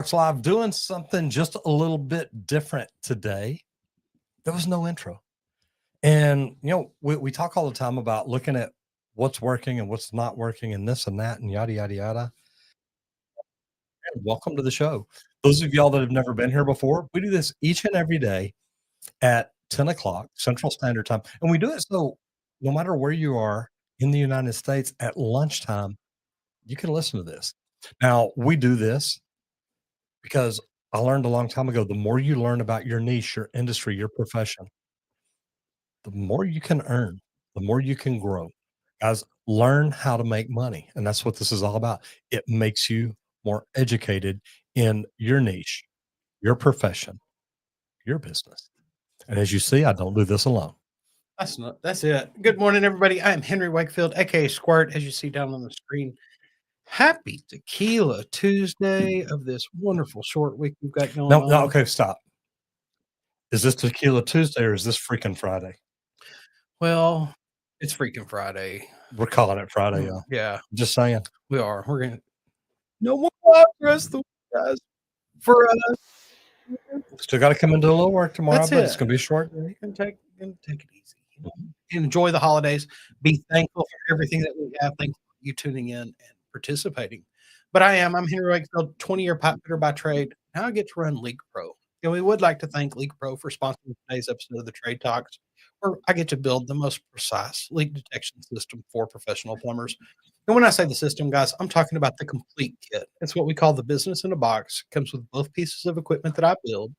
Live doing something just a little bit different today. There was no intro. And, we talk all the time about looking at what's working and what's not working and this and that and yada, yada, yada. And welcome to the show. Those of y'all that have never been here before, we do this each and every day at 10 o'clock Central Standard Time. And we do it so no matter where you are in the United States at lunchtime, you can listen to this. Now, we do this because I learned a long time ago, the more you learn about your niche, your industry, your profession, the more you can earn, the more you can grow. Guys, learn how to make money. And that's what this is all about. It makes you more educated in your niche, your profession, your business. And as you see, I don't do this alone. That's it. Good morning, everybody. I am Henry Wakefield, aka Squirt, as you see down on the screen. Happy Tequila Tuesday of this wonderful short week we've got going on. No, okay, stop. Is this Tequila Tuesday or is this freaking Friday? Well, it's freaking Friday. We're calling it Friday, y'all. Yeah. Just saying. We are. We're going to. No more vlogs the rest of the week, guys. For us. Still got to come into a little work tomorrow, That's but it. It's going to be short. You can take it easy. Enjoy the holidays. Be thankful for everything that we have. Thank you tuning in and participating. But I'm Henry Wakefield, 20-year pipe fitter by trade. Now I get to run LeakPro. And we would like to thank LeakPro for sponsoring today's episode of the Trade Talks, where I get to build the most precise leak detection system for professional plumbers. And when I say the system, guys, I'm talking about the complete kit. It's what we call the business in a box. It comes with both pieces of equipment that I build.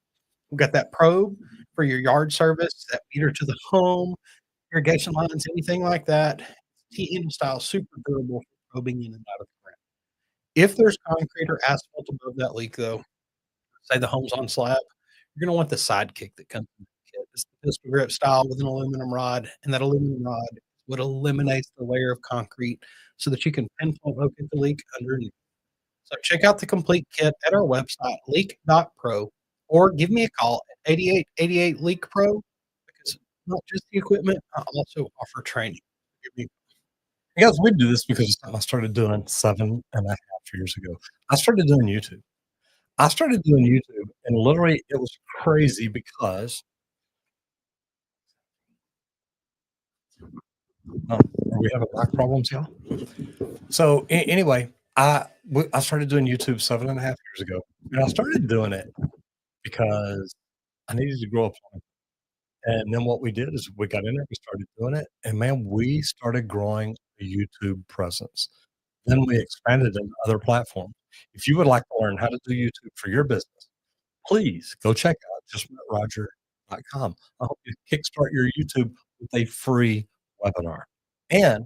We've got that probe for your yard service, that meter to the home, irrigation lines, anything like that. TN style, super durable for probing in and out of the ground. If there's concrete or asphalt above that leak, though, say the home's on slab, you're going to want the sidekick that comes in the kit. It's the pistol grip style with an aluminum rod, and that aluminum rod is what eliminates the layer of concrete so that you can pinpoint locate the leak underneath. So check out the complete kit at our website, leak.pro, or give me a call at 8888 LeakPro, because not just the equipment, I also offer training. Guys, we do this because I started doing 7.5 years ago. I started doing YouTube. And literally it was crazy because are we having back problems, y'all? So anyway, I started doing YouTube 7.5 years ago, and I started doing it because I needed to grow up on it. And then what we did is we got in there, we started doing it, and man, we started growing a YouTube presence. Then we expanded into other platforms. If you would like to learn how to do YouTube for your business, please go check out justmetroger.com. I hope you kickstart your YouTube with a free webinar. And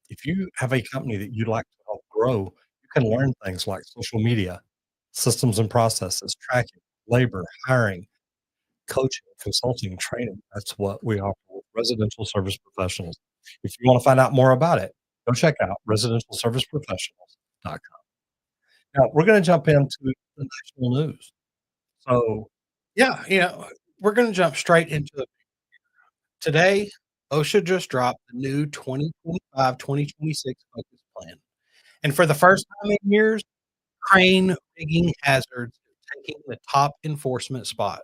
if you have a company that you'd like to help grow, you can learn things like social media, systems and processes, tracking, labor, hiring, coaching, consulting, training. That's what we offer with residential service professionals. If you want to find out more about it, go check out residentialserviceprofessionals.com. Now, we're going to jump into the national news. So, we're going to jump straight into it. Today, OSHA just dropped the new 2025-2026 focus plan. And for the first time in years, crane rigging hazards are taking the top enforcement spot.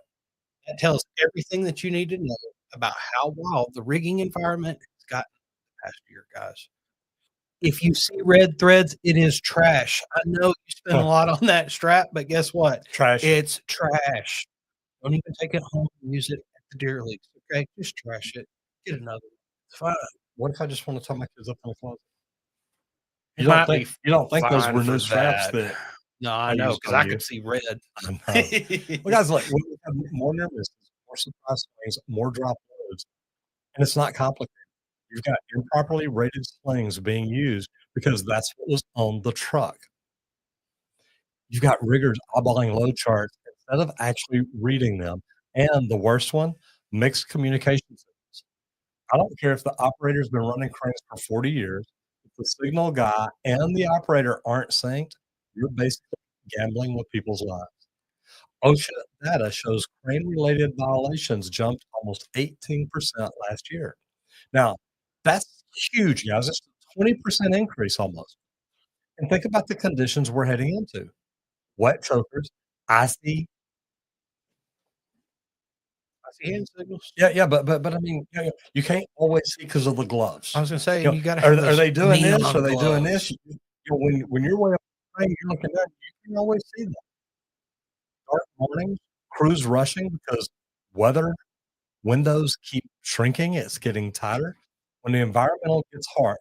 That tells everything that you need to know about how wild the rigging environment has gotten the past year, guys. If you see red threads, it is trash. I know you spend a lot on that strap, but guess what? Trash. It's trash. Don't even take it home and use it at the deer leaks, okay? Just trash it. Get another one. It's fine. What if I just want to tie my kids up in the closet? You don't think those were new straps that? No, I know, because I could see red. Well, guys, look, we have more near misses, more surprise swings, more drop loads, and it's not complicated. You've got improperly rated slings being used because that's what was on the truck. You've got riggers eyeballing load charts instead of actually reading them. And the worst one, mixed communication systems. I don't care if the operator's been running cranes for 40 years. If the signal guy and the operator aren't synced, you're basically gambling with people's lives. OSHA data shows crane-related violations jumped almost 18% last year. Now, that's huge, guys. It's a 20% increase almost. And think about the conditions we're heading into. wet chokers, icy. I see hand signals. Yeah, but I mean, you can't always see because of the gloves. I was gonna say, and you gotta Are have are those they doing this? Are neon they doing gloves. this? When you're way up the frame, you're looking down, you can always see that. Dark mornings, crews rushing because weather windows keep shrinking, it's getting tighter. When the environmental gets hard,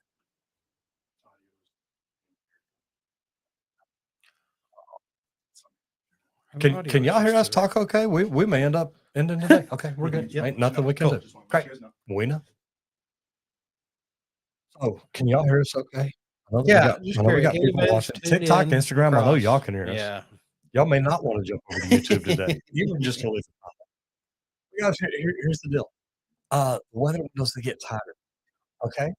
can y'all hear us talk okay? We may end up ending today. Okay, we're good. Yep. Ain't nothing we can Cool. do. Great. We know. Oh, can y'all hear us okay? Yeah, just I know we curious. got people Anybody watching tuned TikTok, in Instagram. I know y'all across? can hear us. Yeah. Y'all may not want to jump over to YouTube today. Even just to leave a comment. Guys, here's the deal. Weather windows, they get tighter. Okay.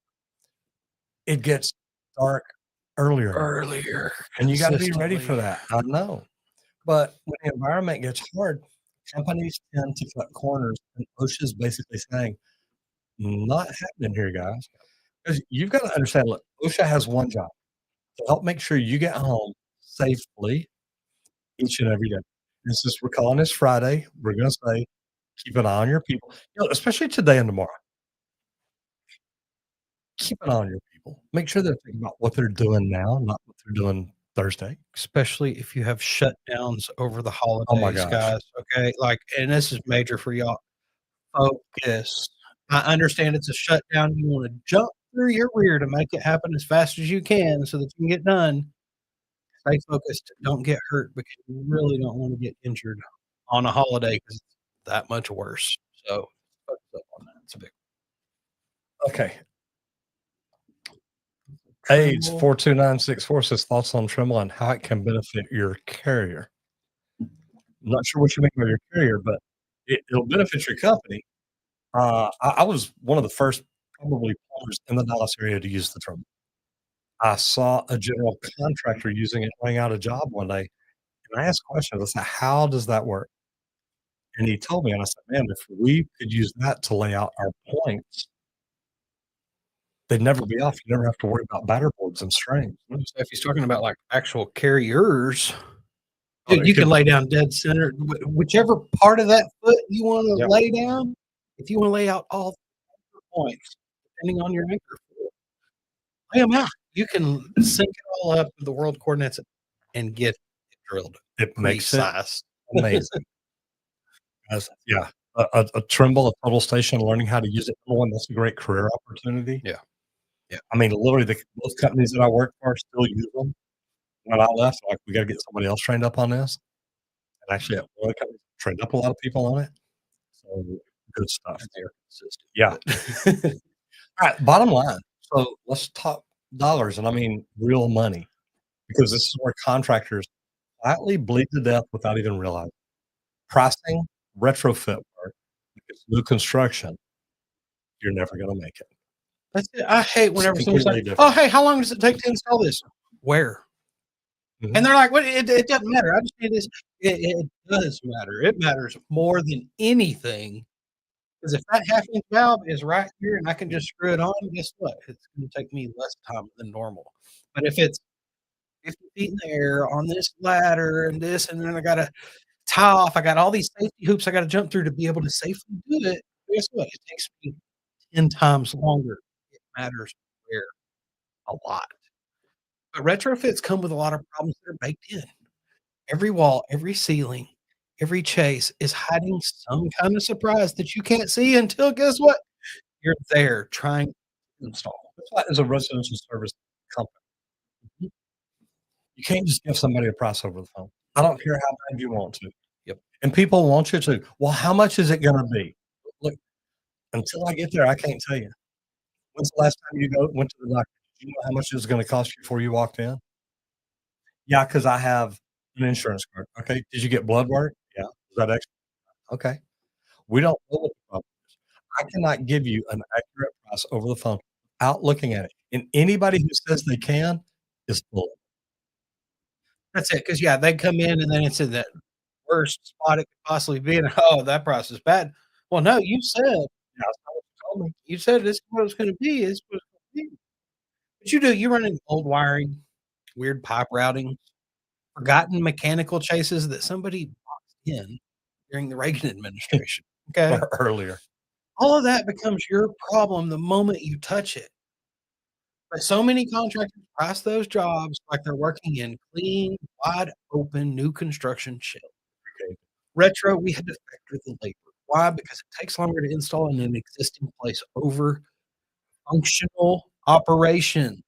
It gets dark earlier now, Earlier. and you got to be ready for Consistently. that. I know. But when the environment gets hard, companies tend to cut corners, and OSHA's basically saying, not happening here, guys. Because you've got to understand, look, OSHA has one job to help make sure you get home safely each and every day. And since we're calling this Friday, we're going to say, keep an eye on your people, especially today and tomorrow. Keep an eye on your people. Make sure they're thinking about what they're doing now, not what they're doing Thursday. Especially if you have shutdowns over the Oh my holidays, gosh. guys. Okay. Like, and this is major for y'all. Focus. I understand it's a shutdown. You want to jump through your rear to make it happen as fast as you can so that you can get done. Stay focused. Don't get hurt because you really don't want to get injured on a holiday because it's that much worse. So focus up on that. It's a big Okay. AIDS Trimble. 42964 says thoughts on Trimble and how it can benefit your carrier. I'm not sure what you mean by your carrier, but it'll benefit your company. I was one of the first probably plumbers in the Dallas area to use the Trimble. I saw a general contractor using it laying out a job one day, and I asked questions. I said, "How does that work?" And he told me, and I said, "Man, if we could use that to lay out our points, they'd never be off. You never have to worry about batter boards and strains." If he's talking about like actual carriers, Oh, dude, it you could can lay down dead center, whichever part of that foot you want to Yep. lay down. If you want to lay out all points, depending on your anchor, lay them out. You can sync it all up with the world coordinates and get it drilled. It makes it Precise. amazing. Yeah, a Trimble, a total station, learning how to use it. Number one, that's a great career opportunity. Yeah. Yeah. I mean, literally, most companies that I work for still use them. When I left, like, we gotta get somebody else trained up on this. And actually, at one company, trained up a lot of people on it. So, good stuff. They're consistent. Yeah. Alright, bottom line. So, let's talk dollars, and I mean real money, because this is where contractors quietly bleed to death without even realizing. Pricing retrofit work, if it's new construction, you're never gonna make it. That's it. I hate It's whenever someone's like, completely "Oh, different. hey, how long does it take to install this?" Where? Mhm. And they're like, "What? It doesn't matter. I just need this." It does matter. It matters more than anything. Because if that half-inch valve is right here and I can just screw it on, guess what? It's gonna take me less time than normal. But if it's 50 feet in the air on this ladder and this, and then I gotta tie off, I got all these safety hoops I gotta jump through to be able to safely do it, guess what? It takes me 10 times longer. It matters where a lot. But retrofits come with a lot of problems that are baked in. Every wall, every ceiling, every chase is hiding some kind of surprise that you can't see until guess what? You're there trying to install. That's why as a residential service company, you can't just give somebody a price over the phone. I don't care how bad you want to. Yep. And people want you to. Well, how much is it gonna be? Look, until I get there, I can't tell you. When's the last time you went to the doctor? Did you know how much it was gonna cost you before you walked in? Yeah, because I have an insurance card. Okay. Did you get blood work? Yeah. Is that extra? Okay. We don't know what the problem is. I cannot give you an accurate price over the phone without looking at it. And anybody who says they can is full. That's it. Because yeah, they come in and then it's in that worst spot it could possibly be, and, "Oh, that price is bad." Well, no, you said Yeah, that's not what you told me. you said this is what it's gonna be, this is what it's gonna be. But you run into old wiring, weird pipe routing. forgotten mechanical chases that somebody boxed in during the Reagan administration. Okay. Earlier. All of that becomes your problem the moment you touch it. But so many contractors price those jobs like they're working in clean, wide open new construction shell. Okay. Retro, we had to factor the labor. Why? Because it takes longer to install in an existing place over functional operations.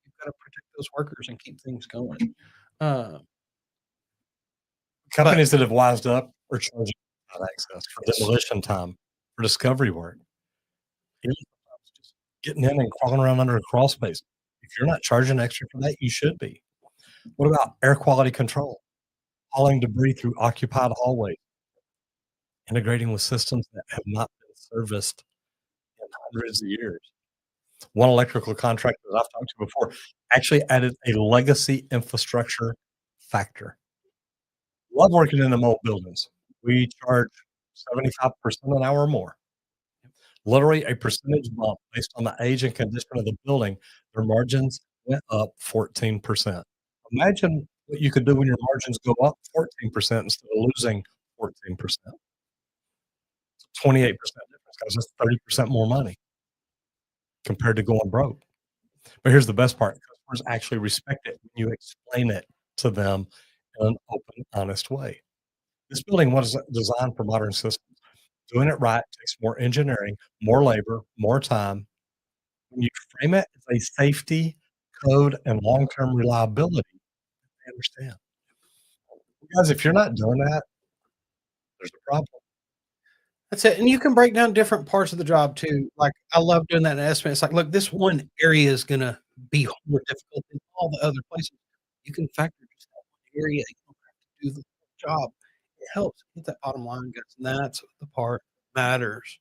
You've got to protect those workers and keep things going. Uh, Companies that have wised up are charging without access for demolition time, for discovery work. Even sometimes just getting in and crawling around under a crawl space. If you're not charging extra for that, you should be. What about air quality control? Hauling debris through occupied hallways, integrating with systems that have not been serviced in hundreds of years. One electrical contractor that I've talked to before actually added a legacy infrastructure factor. Love working in them old buildings. We charge 75% an hour or more. Literally a percentage bump based on the age and condition of the building. Their margins went up 14%. Imagine what you could do when your margins go up 14% instead of losing 14%. 28% difference, guys. That's 30% more money compared to going broke. But here's the best part. Customers actually respect it when you explain it to them in an open, honest way. This building was designed for modern systems. Doing it right takes more engineering, more labor, more time. When you frame it as a safety, code, and long-term reliability, they understand. Guys, if you're not doing that, there's a problem. That's it. And you can break down different parts of the job too. Like I love doing that in estimate. It's like, look, this one area is gonna be more difficult than all the other places. You can factor just that one area. You don't have to do the whole job. It helps get that bottom line, guys. And that's the part that matters.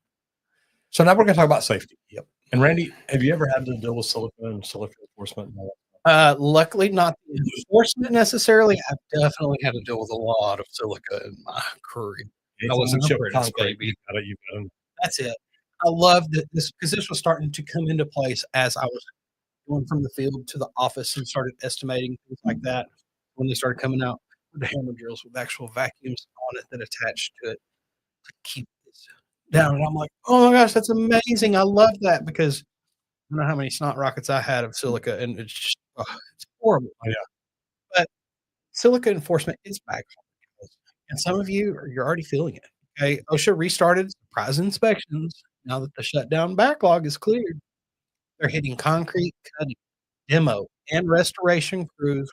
So now we're gonna talk about safety. Yep. And Randy, have you ever had to deal with silica and silica enforcement and all that? Luckily not the enforcement necessarily. I've definitely had to deal with a lot of silica in my career. I was an apprentice, baby. You've got it. That's it. I love that this because this was starting to come into place as I was going from the field to the office and started estimating things like that. When they started coming out with the hammer drills with actual vacuums on it that attached to it to keep this down. And I'm like, oh my gosh, that's amazing. I love that because I don't know how many snot rockets I had of silica, and it's just it's horrible. Oh, yeah. But silica enforcement is back. And some of you you're already feeling it. Okay. OSHA restarted surprise inspections now that the shutdown backlog is cleared. They're hitting concrete cutting, demo, and restoration crews.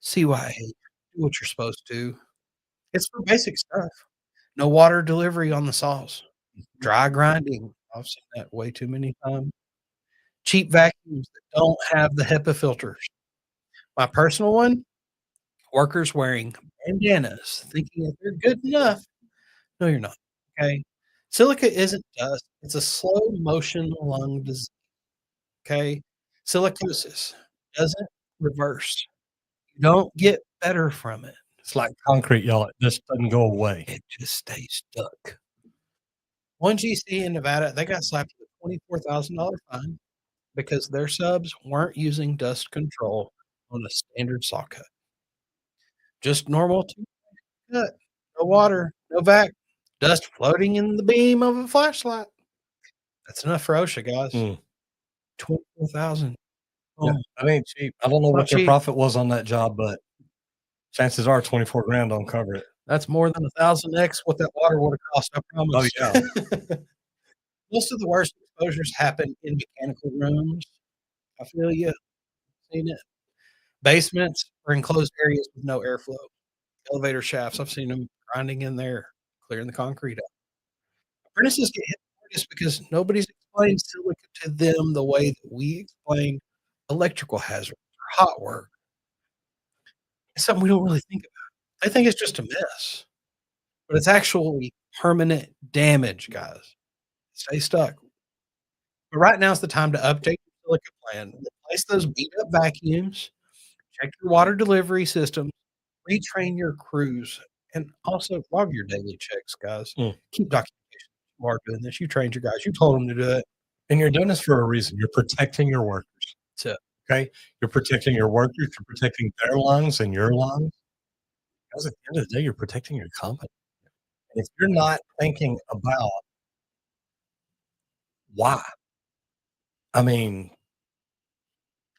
CYA, do what you're supposed to. It's for basic stuff. No water delivery on the saws. Dry grinding. I've seen that way too many times. Cheap vacuums that don't have the HEPA filters. My personal one, workers wearing bandanas, thinking that they're good enough. No, you're not. Okay. Silica isn't dust, it's a slow motion lung disease. Okay. Silicosis doesn't reverse. You don't get better from it. It's like concrete, y'all. It just doesn't go away. It just stays stuck. One GC in Nevada, they got slapped with a $24,000 fine because their subs weren't using dust control on a standard saw cut. Just normal cut. No water, no vac, dust floating in the beam of a flashlight. That's enough for OSHA, guys. 24,000. Yeah, that ain't cheap. I don't know Not what their cheap. profit was on that job, but chances are 24 grand don't cover it. That's more than 1,000x what that water would have cost, I promise. Oh, yeah. Most of the worst exposures happen in mechanical rooms. I feel you. Seen it. Basements or enclosed areas with no airflow. Elevator shafts, I've seen them grinding in there, clearing the concrete up. Apprentices get hit hardest because nobody's explained silica to them the way that we explain electrical hazards or hot work. It's something we don't really think about. They think it's just a mess, but it's actually permanent damage, guys. Stay stuck. But right now is the time to update your silica plan. Replace those beat up vacuums, check your water delivery systems, retrain your crews, and also log your daily checks, guys. Keep documentation. You are doing this. You trained your guys. You told them to do it. And you're doing this for a reason. You're protecting your workers. That's it. Okay. You're protecting your workers, you're protecting their lungs and your lungs. Because at the end of the day, you're protecting your company. And if you're not thinking about why, I mean,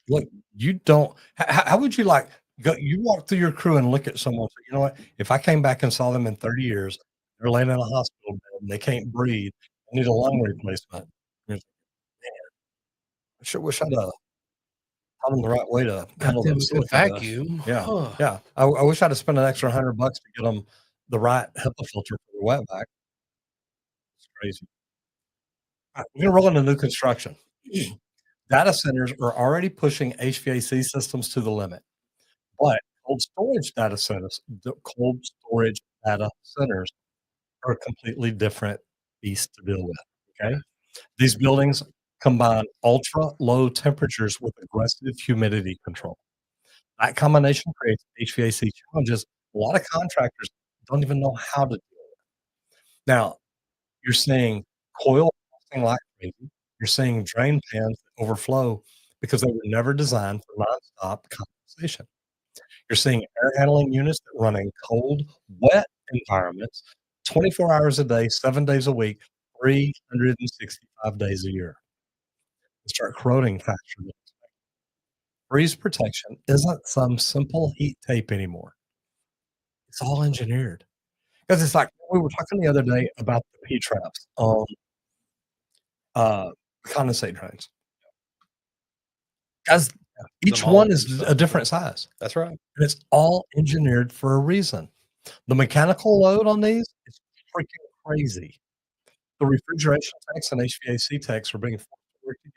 look, you don't, how would you like go, you walk through your crew and look at someone, and say, you know what? If I came back and saw them in 30 years, they're laying in a hospital bed and they can't breathe, they need a lung replacement. You're like, I sure wish I'd taught them the right way to Got handle them those a good silicone dust. vacuum. Yeah, Huh. yeah. I wish I'd have spent an extra $100 to get them the right HEPA filter for the wet vac. It's crazy. Alright, we're gonna roll into new construction. Data centers are already pushing HVAC systems to the limit, but cold storage data centers are a completely different beast to deal with, okay? These buildings combine ultra low temperatures with aggressive humidity control. That combination creates HVAC challenges a lot of contractors don't even know how to do. Now, you're seeing coil busting like crazy. You're seeing drain pans that overflow because they were never designed for nonstop condensation. You're seeing air handling units that run in cold, wet environments 24 hours a day, 7 days a week, 365 days a year. They start corroding faster than expected. Freeze protection isn't some simple heat tape anymore. It's all engineered. 'Cause it's like we were talking the other day about the P-traps on, uh, condensate drains. Guys, each one is a different size, That's right. and it's all engineered for a reason. The mechanical load on these is freaking crazy. The refrigeration techs and HVAC techs are being forced to work together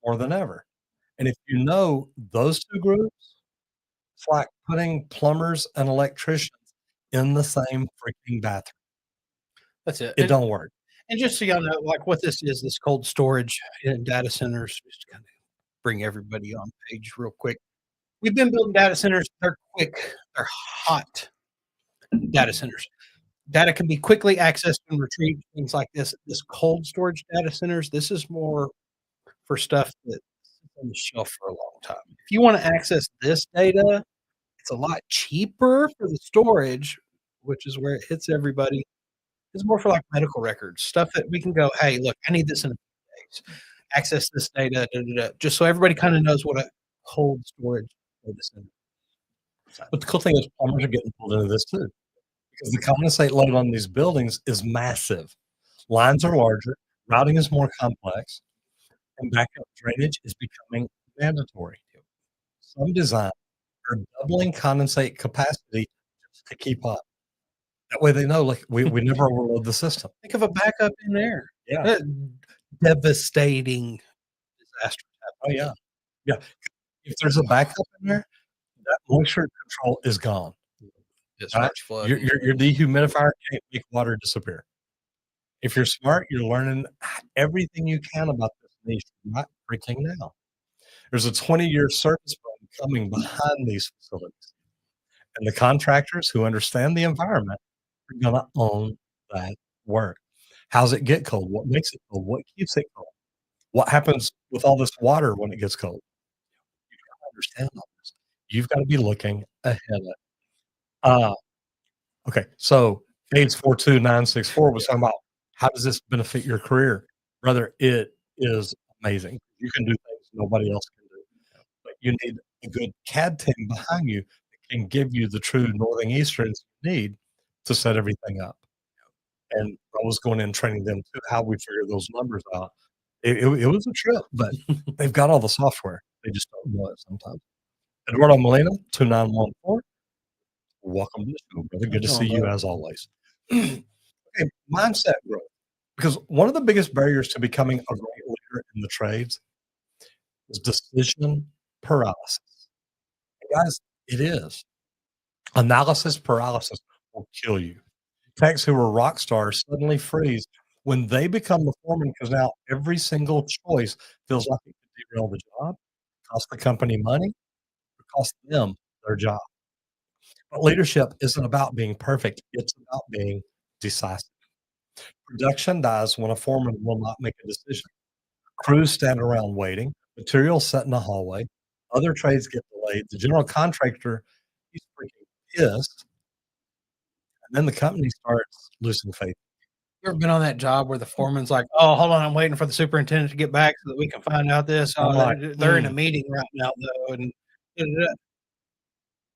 more than ever, and if you know those 2 groups, it's like putting plumbers and electricians in the same freaking bathroom. That's it. It don't work. And just so y'all know, like what this is, this cold storage in data centers, just to kind of bring everybody on page real quick. We've been building data centers. They're quick. They're hot data centers. Data can be quickly accessed and retrieved, things like this. This cold storage data centers, this is more for stuff that's on the shelf for a long time. If you want to access this data, it's a lot cheaper for the storage, which is where it hits everybody. It's more for like medical records, stuff that we can go, hey, look, I need this in a few days. Access this data, just so everybody kind of knows what a cold storage data center is. But the cool thing is plumbers are getting pulled into this too, because the condensate load on these buildings is massive. Lines are larger, routing is more complex, and backup drainage is becoming mandatory. Some designs are doubling condensate capacity just to keep up. That way they know, like, we never overload the system. Think of a backup in there. Yeah. Devastating disaster. Oh, yeah. Yeah. If there's a backup in there, that moisture control is gone. It Right? starts flooding. Your dehumidifier can't make water disappear. If you're smart, you're learning everything you can about this niche right freaking now. There's a 20-year service plan coming behind these facilities, and the contractors who understand the environment are gonna own that work. How's it get cold? What makes it cold? What keeps it cold? What happens with all this water when it gets cold? You gotta understand all this. You've gotta be looking ahead. Uh, okay, so Phase 42964 was talking about how does this benefit your career? Brother, it is amazing. You can do things nobody else can do, but you need a good CAD team behind you that can give you the true northern easterns you need to set everything up. And I was going in training them too, how we figure those numbers out. It was a trip, but they've got all the software. They just don't know it sometimes. Eduardo Molina, 2914. Welcome to the show, brother. Good to see you as always. Okay, mindset growth. Because one of the biggest barriers to becoming a great leader in the trades is decision paralysis. Guys, it is. Analysis paralysis will kill you. Techs who were rock stars suddenly freeze when they become the foreman because now every single choice feels like it could derail the job, cost the company money, or cost them their job. But leadership isn't about being perfect, it's about being decisive. Production dies when a foreman will not make a decision. Crews stand around waiting, materials set in the hallway, Other trades get delayed. The general contractor, he's freaking pissed, and then the company starts losing faith. You ever been on that job where the foreman's like, "Oh, hold on, I'm waiting for the superintendent to get back so that we can find out this. I'm Oh, like, they're in a meeting right now, though, and da-da-da.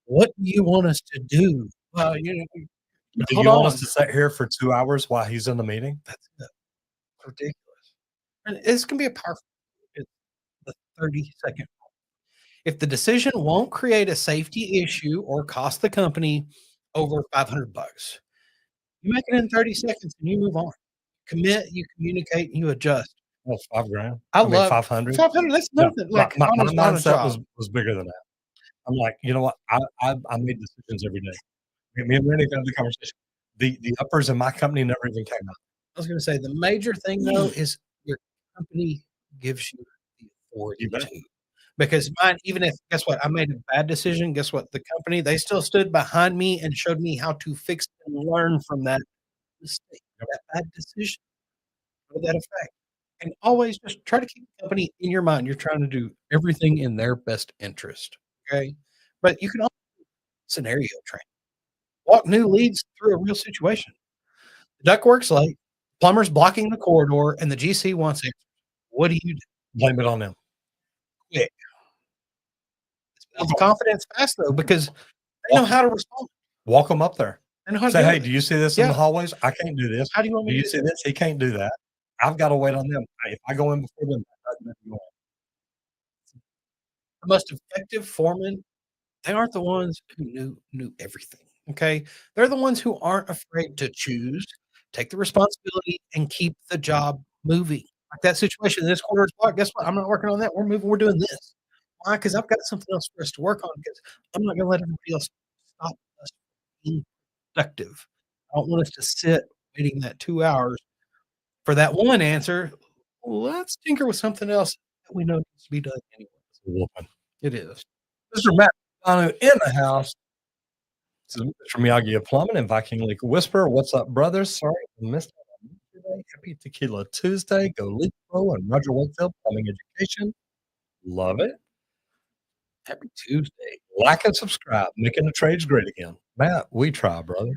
What do you want us to do?" Well, "Do hold you want us on. to sit here for 2 hours while he's in the meeting?" That's ridiculous. And this can be a powerful it's the 30-second rule. If the decision won't create a safety issue or cost the company over $500, you make it in 30 seconds and you move on. Commit, you communicate, and you adjust. "Oh, 5 grand? I I mean, love 500?" 500, that's No, nothing, my like, my my on a mindset job. was bigger than that. I'm like, "You know what? I made decisions every day." Me and Randy had the conversation. The uppers in my company never even came up. I was gonna say, the major thing, though, is your company gives you the authority You bet. to. Because mine, even if guess what? I made a bad decision, guess what? The company, they still stood behind me and showed me how to fix and learn from that mistake, that bad decision, to that effect. And always just try to keep the company in your mind. You're trying to do everything in their best interest, okay? But you can also scenario train. Walk new leads through a real situation. The ductwork's late, plumber's blocking the corridor, and the GC wants answers. What do you do? Blame it on them. Quick. Build the confidence fast, though, because they know how to respond. Walk them up there. They know how to Say, do "Hey, it. do you see this in the Yeah. hallways? I can't do this. How do you want Do me you to see do this? He can't do that. I've gotta wait on them. If I go in before them, that doesn't make me the most effective foremen, they aren't the ones who knew everything, okay? They're the ones who aren't afraid to choose, take the responsibility, and keep the job moving. Like that situation, this quarter is blocked, guess what? I'm not working on that, we're moving, we're doing this. Why? Because 'Cause I've got something else for us to work on, because I'm not gonna let everybody else stop us from being productive. I don't want us to sit waiting that 2 hours for that one answer. Let's tinker with something else that we know needs to be done anyway. whooping. It is. Mr. Matt Donohue in the house. This is Mr. Miyagi of Plumbing and Viking Leak Whisperer. What's up, brothers? Sorry I missed it today. Happy Tequila Tuesday. Go LeakPro and Roger Wakefield Plumbing Education. Love it. Happy Tuesday. Like and subscribe. Making the trades great again. Matt, we try, brother.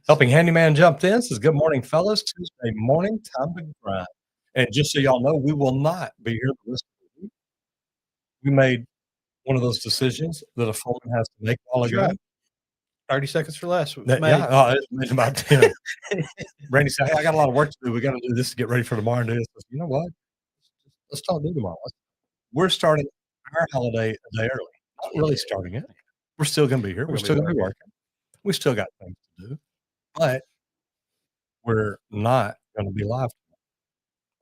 Helping Handyman jumped in says, "Good morning, fellas. Tuesday morning, time to grind." And just so y'all know, we will not be here the rest of the week. We made one of those decisions that a foreman has to make while That's ago. right. 30 seconds for less. That, Made. yeah, it's made about 10. Randy said, "Hey, I got a lot of work to do. We got to do this to get ready for tomorrow and do this." I said, "You know what? Let's not do tomorrow. We're starting our holiday a day early. Not really starting it. We're still going to be here. We're still going to be working. We still got things to do, but we're not going to be live.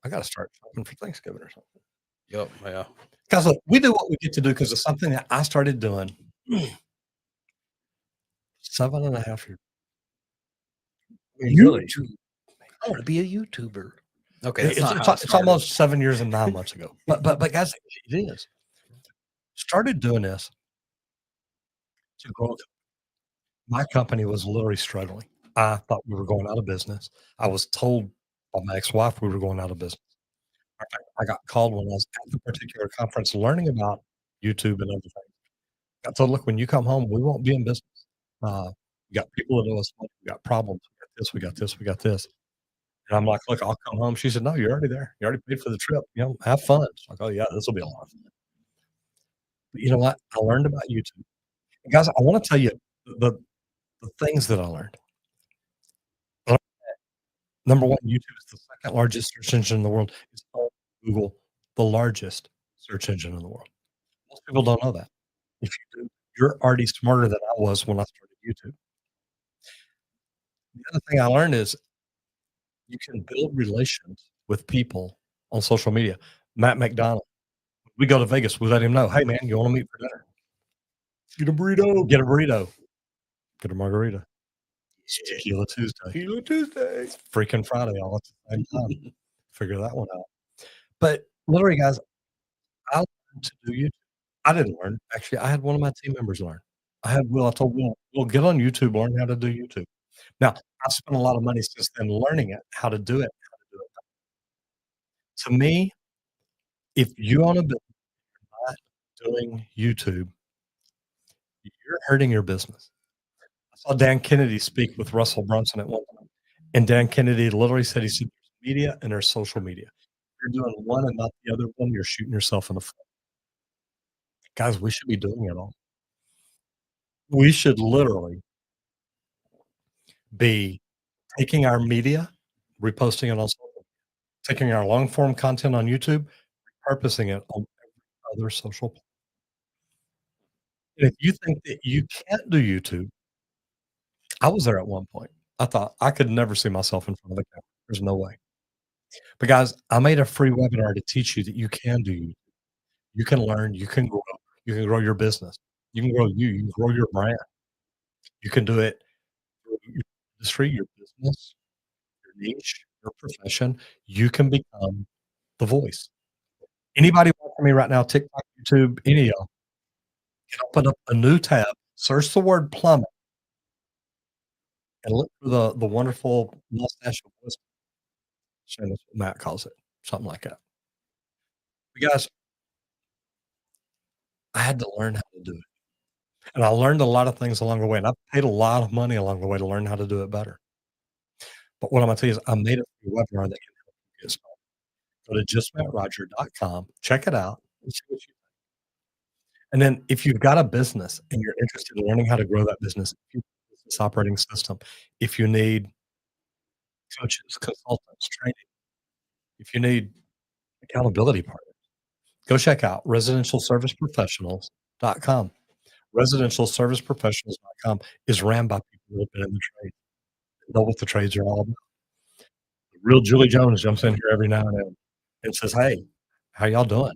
I got to start shopping for Thanksgiving or something." Yep, yeah. Because look, we do what we get to do because it's something that I started doing 7.5 years. I mean, really, YouTube. I wanna be a YouTuber. Okay, it's, that's not it's, how it it's started. almost 7 years and 9 months ago. But guys, it is. Started doing this to grow. My company was literally struggling. I thought we were going out of business. I was told by my ex-wife we were going out of business. In fact, I got called when I was at the particular conference learning about YouTube and everything. I told, "Look, when you come home, we won't be in business. We got people that owe us money. We got problems. We got this. We got this. We got this." And I'm like, "Look, I'll come home." She said, "No, you're already there. You already paid for the trip. Have fun." It's like, "Oh yeah, this will be a lot of fun." But you know what? I learned about YouTube. And guys, I want to tell you the the things that I learned. Number one, YouTube is the second largest search engine in the world. It's called Google, the largest search engine in the world. Most people don't know that. If you do, you're already smarter than I was when I started YouTube. The other thing I learned is you can build relations with people on social media. Matt McDonald, we go to Vegas, we let him know, "Hey man, you want to meet for dinner? Get a burrito. Get a burrito. Get a margarita. It's Tequila Tuesday. Tequila Tuesday. It's freaking Friday all at the same time." Figure that one out. But literally, guys, I learned to do YouTube. I didn't learn. Actually, I had one of my team members learn. I told Will, get on YouTube, learn how to do YouTube. Now, I've spent a lot of money since then learning it, how to do it, how to do it. To me, if you own a business, doing YouTube, you're hurting your business. I saw Dan Kennedy speak with Russell Brunson at one time, and Dan Kennedy literally said, he said, "There's media and there's social media. If you're doing one and not the other one, you're shooting yourself in the foot." Guys, we should be doing it all. We should literally be taking our media, reposting it on social, taking our long form content on YouTube, repurposing it on other social pla. And if you think that you can't do YouTube, I was there at one point. I thought I could never see myself in front of a camera. There's no way. But guys, I made a free webinar to teach you that you can do YouTube. You can learn, you can grow your business. You can grow your brand. You can do it through your industry, your business, your niche, your profession. You can become the voice. Anybody watching me right now, TikTok, YouTube, any of y'all, can open up a new tab, search the word plumbing, and look for the wonderful mustache of wisdom. That's what Matt calls it, something like that. But guys, I had to learn how to do it. And I learned a lot of things along the way, and I've paid a lot of money along the way to learn how to do it better. But what I'm gonna tell you is I made a free webinar that can help you get started. Go to justmattroger.com, check it out, and see what you, and then if you've got a business and you're interested in learning how to grow that business, if you need a business operating system, if you need coaches, consultants, training, if you need accountability partners, go check out residentialserviceprofessionals.com. Residentialserviceprofessionals.com is ran by people who have been in the trade, know what the trades are all about. The real Julie Jones jumps in here every now and then and says, "Hey, how y'all doing?"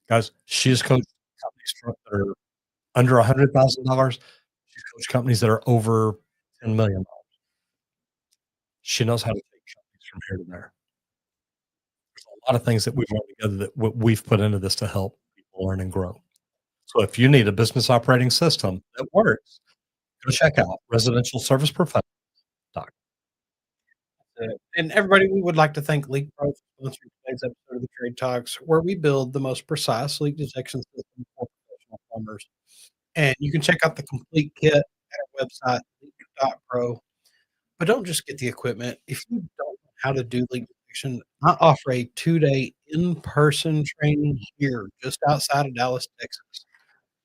Guys, she's coached companies that are under $100,000. She's coached companies that are over $10 million. She knows how to take companies from here to there. There's a lot of things that we've learned together that we've put into this to help people learn and grow. So if you need a business operating system that works, go check out residentialserviceprofessionals.com. And everybody, we would like to thank LeakPro for sponsoring today's episode of the Trade Talks, where we build the most precise leak detection system for professional plumbers. And you can check out the complete kit at our website, leak.pro. But don't just get the equipment. If you don't know how to do leak detection, I offer a 2-day in-person training here just outside of Dallas, Texas.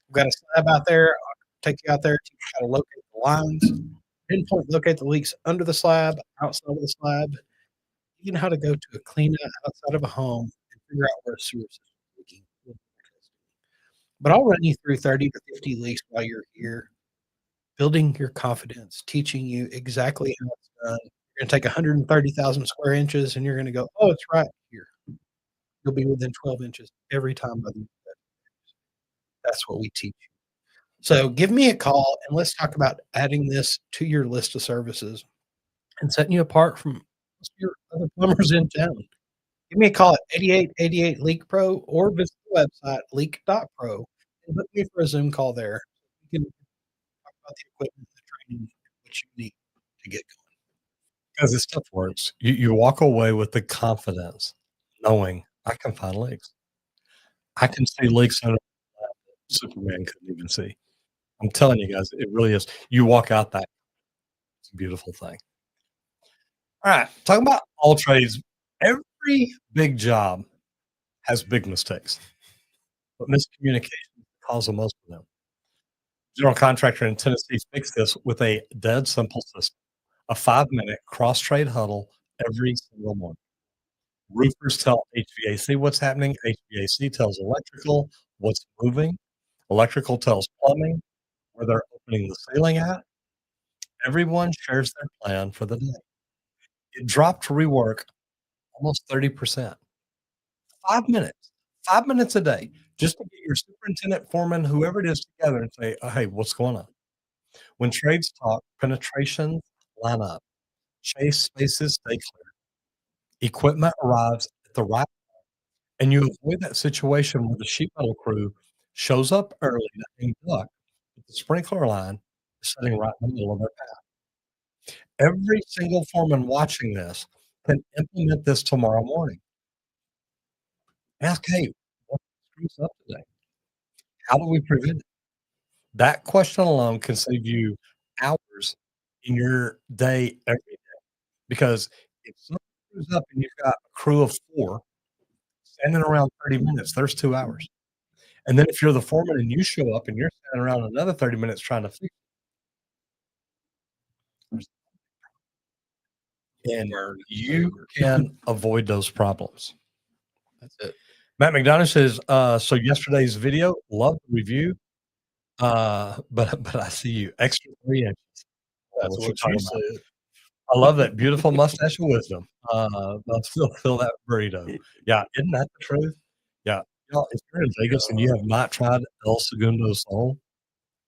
We've got a slab out there. I'll take you out there, teach you how to locate the lines, pinpoint locate the leaks under the slab, outside of the slab, even how to go to a clean out outside of a home and figure out where a sewer system is leaking. But I'll run you through 30 to 50 leaks while you're here, building your confidence, teaching you exactly how it's done. You're going to take 130,000 square inches and you're going to go, oh, it's right here. You'll be within 12 inches every time by the end of that. That's what we teach you. So give me a call and let's talk about adding this to your list of services and setting you apart from your other plumbers in town. Give me a call at 8888 Leak Pro or visit the website leak.pro and book me for a Zoom call there. We can talk about the equipment, the training, what you need to get going. Because this stuff works. You walk away with the confidence knowing I can find leaks. I can see leaks under the lab that Superman couldn't even see. I'm telling you guys, it really is. You walk out that, it's a beautiful thing. All right, talking about all trades, every big job has big mistakes, but miscommunication causes most of them. General contractor in Tennessee fixed this with a dead simple system, a 5-minute cross trade huddle every single morning. Roofers tell HVAC what's happening. HVAC tells electrical what's moving. Electrical tells plumbing where they're opening the ceiling at. Everyone shares their plan for the day. It dropped rework almost 30%. 5 minutes, 5 minutes a day, just to get your superintendent, foreman, whoever it is together and say, hey, what's going on? When trades talk, penetrations line up. Chase spaces stay clear. Equipment arrives at the right, and you avoid that situation where the sheet metal crew shows up early to hang duck, but the sprinkler line is sitting right in the middle of their path. Every single foreman watching this can implement this tomorrow morning. Ask, hey, what screws up today? How do we prevent it? That question alone can save you hours in your day every day. Because if something screws up and you've got a crew of 4 standing around 30 minutes, there's 2 hours. And then if you're the foreman and you show up and you're standing around another 30 minutes trying to fix it, and you can avoid those problems. That's it. Matt McDonough says, so yesterday's video, love the review. But I see you extra 3 inches. That's what you're what talking she about. said. I love that beautiful mustache of wisdom. I'll still feel that burrito. Yeah, isn't that the truth? Yeah. Y'all, if you're in Vegas and you have not tried El Segundo Soul,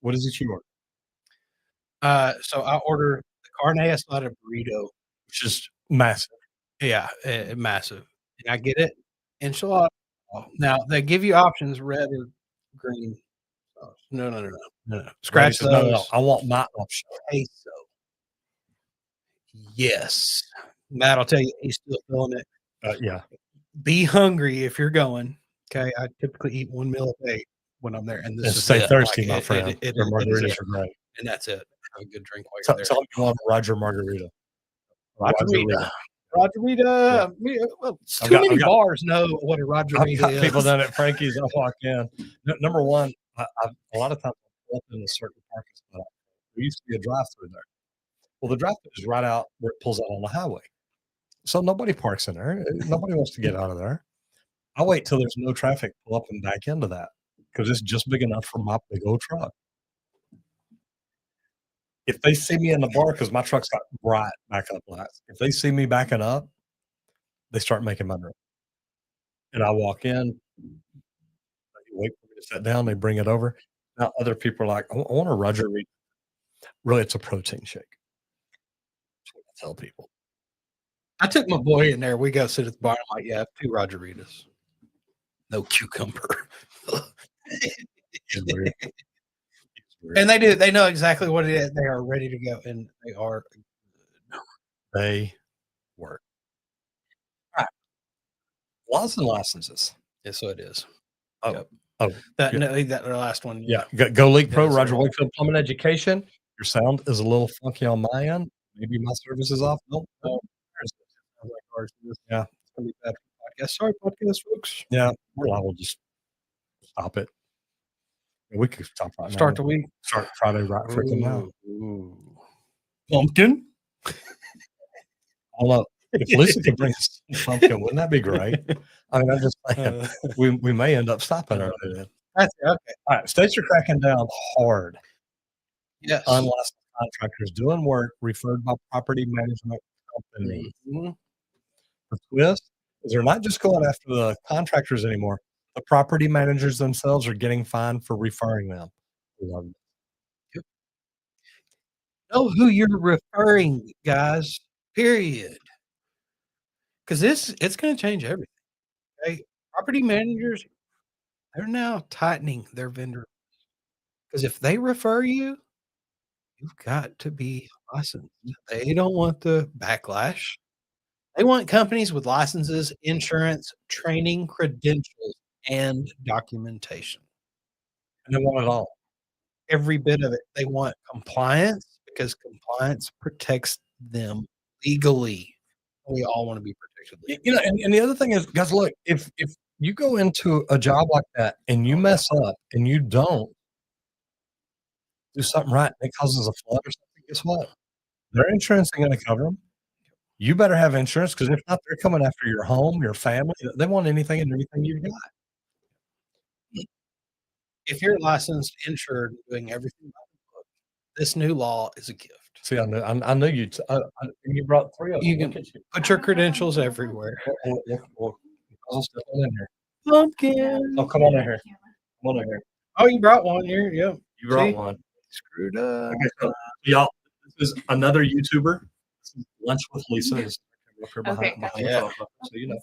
what is it you order? So I order the carne asada burrito. Which is massive. Yeah, massive. And I get it enchilada. Now they give you options, red or green sauce. No. Scratch Right, 'cause no, those. I want my option. Queso. Yes. Matt, I'll tell you, he's still feeling it. Yeah. Be hungry if you're going. Okay. I typically eat 1 meal a day when I'm there. And this And is stay it. thirsty, Like, my friend. it Your is margaritas it. are great. And that's it. Have a good drink while Tell you're there. tell them you want a Roger margarita. Rogerita. Well, I've too got- many I've got- bars know what a I've Rogerita got is. people down at Frankie's. I walk in. Number one, a lot of times I pull up in a certain parking spot. There used to be a drive-through there. Well, the drive-through is right out where it pulls out on the highway. So nobody parks in there. Nobody wants to get out of there. I wait till there's no traffic, pull up and back into that because it's just big enough for my big old truck. If they see me in the bar, because my truck's got bright backup lights, if they see me backing up, they start making my drink. And I walk in, they wait for me to sit down, they bring it over. Now other people are like, I want a Roger Reed. Really, it's a protein shake. That's what I tell people. I took my boy in there. We go sit at the bar. I'm like, yeah, 2 Rogeritas. No cucumber. It's weird. It's weird. And they do. They know exactly what it is. They are ready to go, and they are. They work. All right. Laws and licenses. Yes, so it is. Oh, Yep. oh, That yeah. no, that last one. Yeah. Go LeakPro, Yes, Roger sir. Wakefield Plumbing Education. Your sound is a little funky on my end. Maybe my service is off. Nope. Sounds like ours is. Yeah. It's gonna be bad for podcast. Sorry, podcast folks. Yeah. Well, I will just stop it. We could stop right Start now. the week. Start Friday right freaking now. Ooh. Pumpkin. Although, if Lisa could bring us some pumpkin, wouldn't that be great? I mean, I'm just saying, we may end up stopping early then. That's it. Okay. All right. States are cracking down hard. Yes. Unlicensed contractors doing work referred by property management companies. Mhm. The twist is they're not just going after the contractors anymore. The property managers themselves are getting fined for referring them. Love it. Know who you're referring, guys. Period. Because it's going to change everything. Okay, property managers, they're now tightening their vendor. Because if they refer you, you've got to be licensed. They don't want the backlash. They want companies with licenses, insurance, training, credentials, and documentation. And they want it all. Every bit of it. They want compliance because compliance protects them legally. We all want to be protected legally. You know, and the other thing is, guys, look, if you go into a job like that and you mess up and you don't do something right, and it causes a flood or something, guess what? Their insurance ain't going to cover them. You better have insurance because if not, they're coming after your home, your family. They want anything and everything you've got. If you're licensed, insured, doing everything by the book, this new law is a gift. See, I knew you. You brought 3 of them. You can put your credentials everywhere. I'll step on in here. Pumpkin. Oh, come on in here. Come on in here. Oh, you brought one here. Yep. You brought See? one. Screwed up. Okay, so y'all, this is another YouTuber. This is Lunch with Lisa. It's up here behind, Okay, behind gotcha. the sofa, so you know,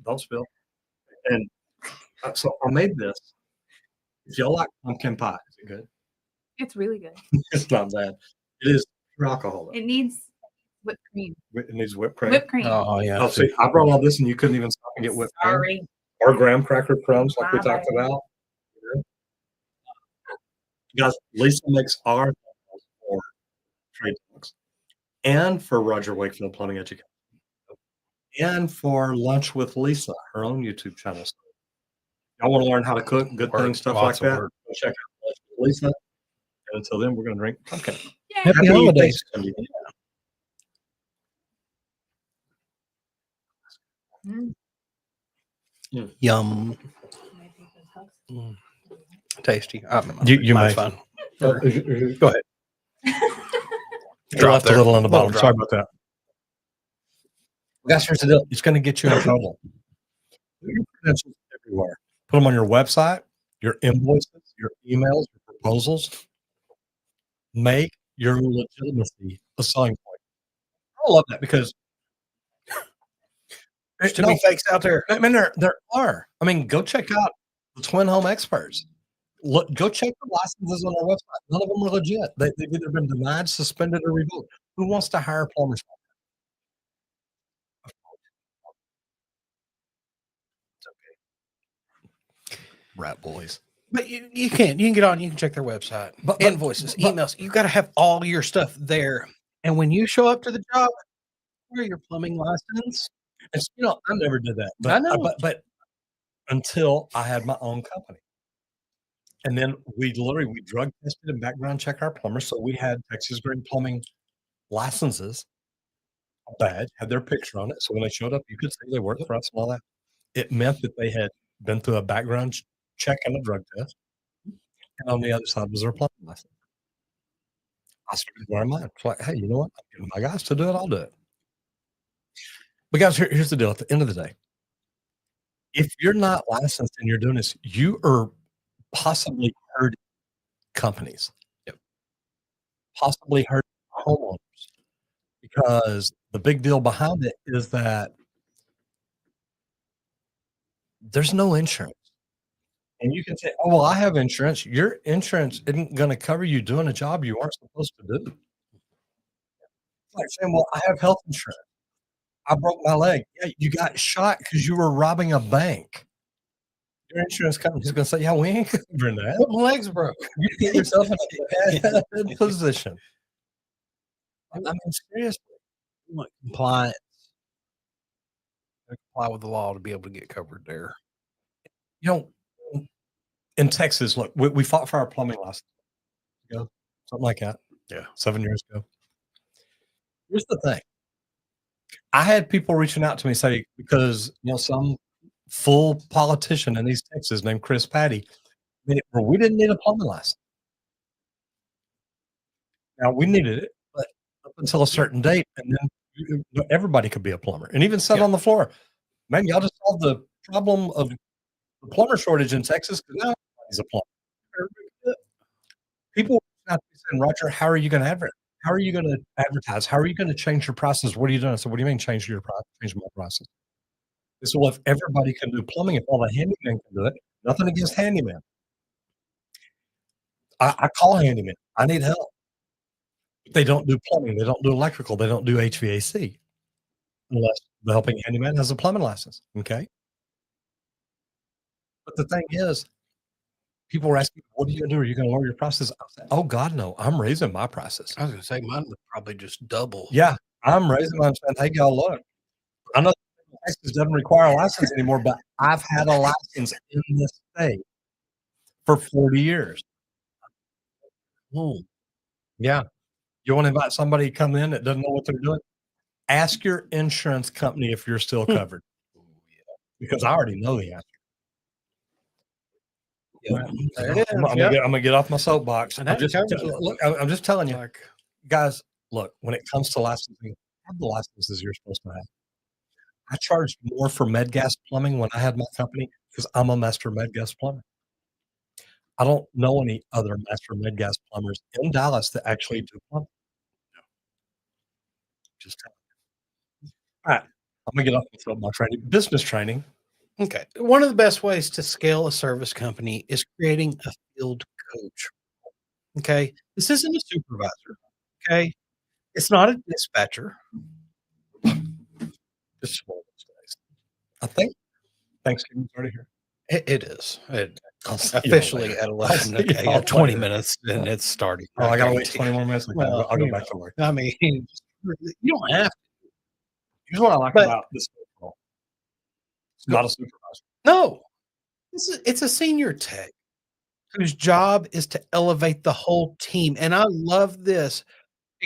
don't spill. And so I made this. If y'all like pumpkin pie, is it good? It's really good. It's not bad. It is pure alcohol. It needs whipped cream. It needs whipped cream. Whipped cream. Oh, yeah. Oh, see, I brought all this and you couldn't even stop and get whipped cream. Sorry. Or graham cracker crumbs like we My talked bad. about. Guys, Lisa makes our thumbnails for Tradesmen and for Roger Wakefield Plumbing Education and for Lunch with Lisa, her own YouTube channel. So y'all want to learn how to cook, good Work, things, stuff lots like of that? work. Go check out Lunch with Lisa. And until then, we're going to drink pumpkin. Happy holidays. Thanksgiving. Yum. Tasty. You mine's may. fine. Go Go ahead. You left a there. little on the Little bottom. drop. Sorry about that. Guys, here's the deal. It's going to get you in trouble. Put your credentials everywhere. Put them on your website, your invoices, your emails, your proposals. Make your legitimacy a selling point. I love that because There's too many fakes out there. I mean, there are. I mean, go check out the Twin Home Experts. Look, go check the licenses on our website. None of them are legit. They've either been denied, suspended, or revoked. Who wants to hire plumbers? It's okay. Rat boys. But you can get on, you can check their website. But- Invoices, emails. You got to have all your stuff there. And when you show up to the job, wear your plumbing license. It's, I never did that. But, I know. But until I had my own company. And then we drug tested and background checked our plumbers. So we had Texas Green Plumbing licenses, a badge, had their picture on it. So when they showed up, you could see they worked for us and all that. It meant that they had been through a background check and a drug test. And on the other side was their plumbing license. I started wearing mine. It's like, hey, you know what? I'm getting my guys to do it. I'll do it. But guys, here's the deal. At the end of the day, if you're not licensed and you're doing this, you are possibly hurting companies. Yep. Possibly hurting homeowners. Because the big deal behind it is that there's no insurance. And you can say, oh, well, I have insurance. Your insurance isn't going to cover you doing a job you aren't supposed to do. It's like saying, well, I have health insurance. I broke my leg. Yeah, you got shot because you were robbing a bank. Your insurance company is going to say, yeah, we ain't covering that. My legs broke. You get yourself in a bad position. I mean, seriously. Compliance. Comply with the law to be able to get covered there. In Texas, look, we fought for our plumbing license. Something like that. Yeah. 7 years ago. Here's the thing. I had people reaching out to me say, because some full politician in East Texas named Chris Patty made it where we didn't need a plumbing license. Now we needed it, but up until a certain date, and then everybody could be a plumber. And even said on the floor, man, y'all just solved the problem of the plumber shortage in Texas because now everybody's a plumber. People were saying, Roger, how are you going to advertise? How are you going to advertise? How are you going to change your process? What are you doing? I said, what do you mean change my process? They said, well, if everybody can do plumbing, if all the handymen can do it, nothing against handyman. I call handyman. I need help. But they don't do plumbing. They don't do electrical. They don't do HVAC unless the helping handyman has a plumbing license. Okay. But the thing is, people were asking, what are you going to do? Are you going to lower your process? I said, oh, God, no. I'm raising my process. I was going to say mine would probably just double. Yeah. I'm raising mine saying, hey, y'all, look. I know Texas doesn't require a license anymore, but I've had a license in this state for 40 years. Yeah. You want to invite somebody to come in that doesn't know what they're doing? Ask your insurance company if you're still covered. Because I already know the answer. Yeah. There it is. I'm gonna get off my soapbox. And I'm that just telling you, like, guys, look, when it comes to licensing, have the licenses you're supposed to have. I charged more for med gas plumbing when I had my company because I'm a master med gas plumber. I don't know any other master med gas plumbers in Dallas that actually do plumbing. Just telling you. All right. I'm gonna get off my training. Business training. okay. One of the best ways to scale a service company is creating a field coach. Okay. This isn't a supervisor. Okay. It's not a dispatcher. Just one of those days. I think Thanksgiving's already here. It is. I'll see y'all officially later. at I'll 11. see Okay, y'all 20 later. minutes and it's starting. Oh, I gotta wait guarantee 20 more minutes. Okay, Well, I'll go you back know, to work. I mean, you don't have to. Here's what I like But- about this role. It's Go- not a supervisor. No, it's a senior tech whose job is to elevate the whole team. And I love this,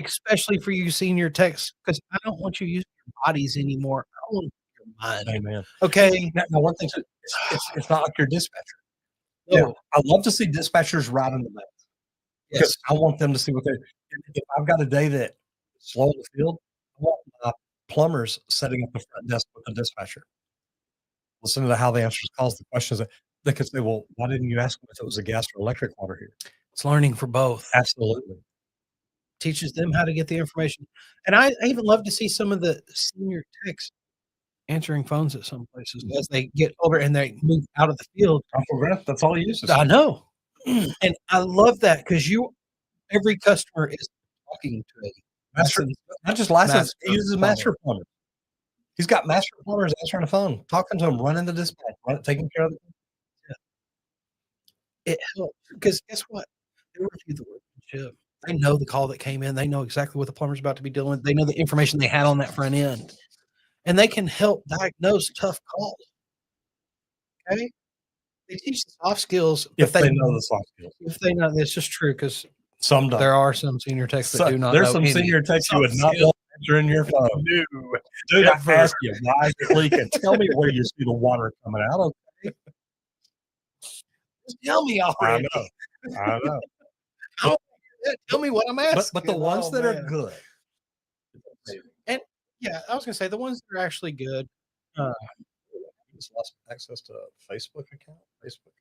especially for you senior techs, because I don't want you using your bodies anymore. I want your mind. Amen. Okay. Now one thing, it's not like your dispatcher. No. Yeah, I love to see dispatchers right in the back because I want them to see what they. If I've got a day that slow in the field, I want my plumbers setting up the front desk with the dispatcher. Listen to how they answer calls, the questions that they could say. Well, why didn't you ask them if it was a gas or electric water here? It's learning for both. Absolutely. Teaches them how to get the information. And I even love to see some of the senior techs answering phones at some places as they get older and they move out of the field. I'm for granted. That's all he uses. I know. And I love that because every customer is talking to a Master, licensed not just license. He master uses plumber. master plumbers. He's got master plumbers answering the phone, talking to him, running the dispatch, taking care of the. It helps because guess what? They review the workmanship. They know the call that came in. They know exactly what the plumber's about to be doing. They know the information they had on that front end, and they can help diagnose tough calls. Okay, they teach the soft skills If they know the soft skills. If they know, it's just true because Some don't. there are some senior techs that do not. There's know some any senior techs you would soft not skills. want answering your phone. No, Dude, I Ever. ask you, why is it leaking? Tell me where you see the water coming out. Okay. Just tell me I already. know. I know. Tell me what I'm asking. But the ones Oh, that are man. good. Yeah, I was gonna say the ones that are actually good. Just lost access to a Facebook account. Facebook.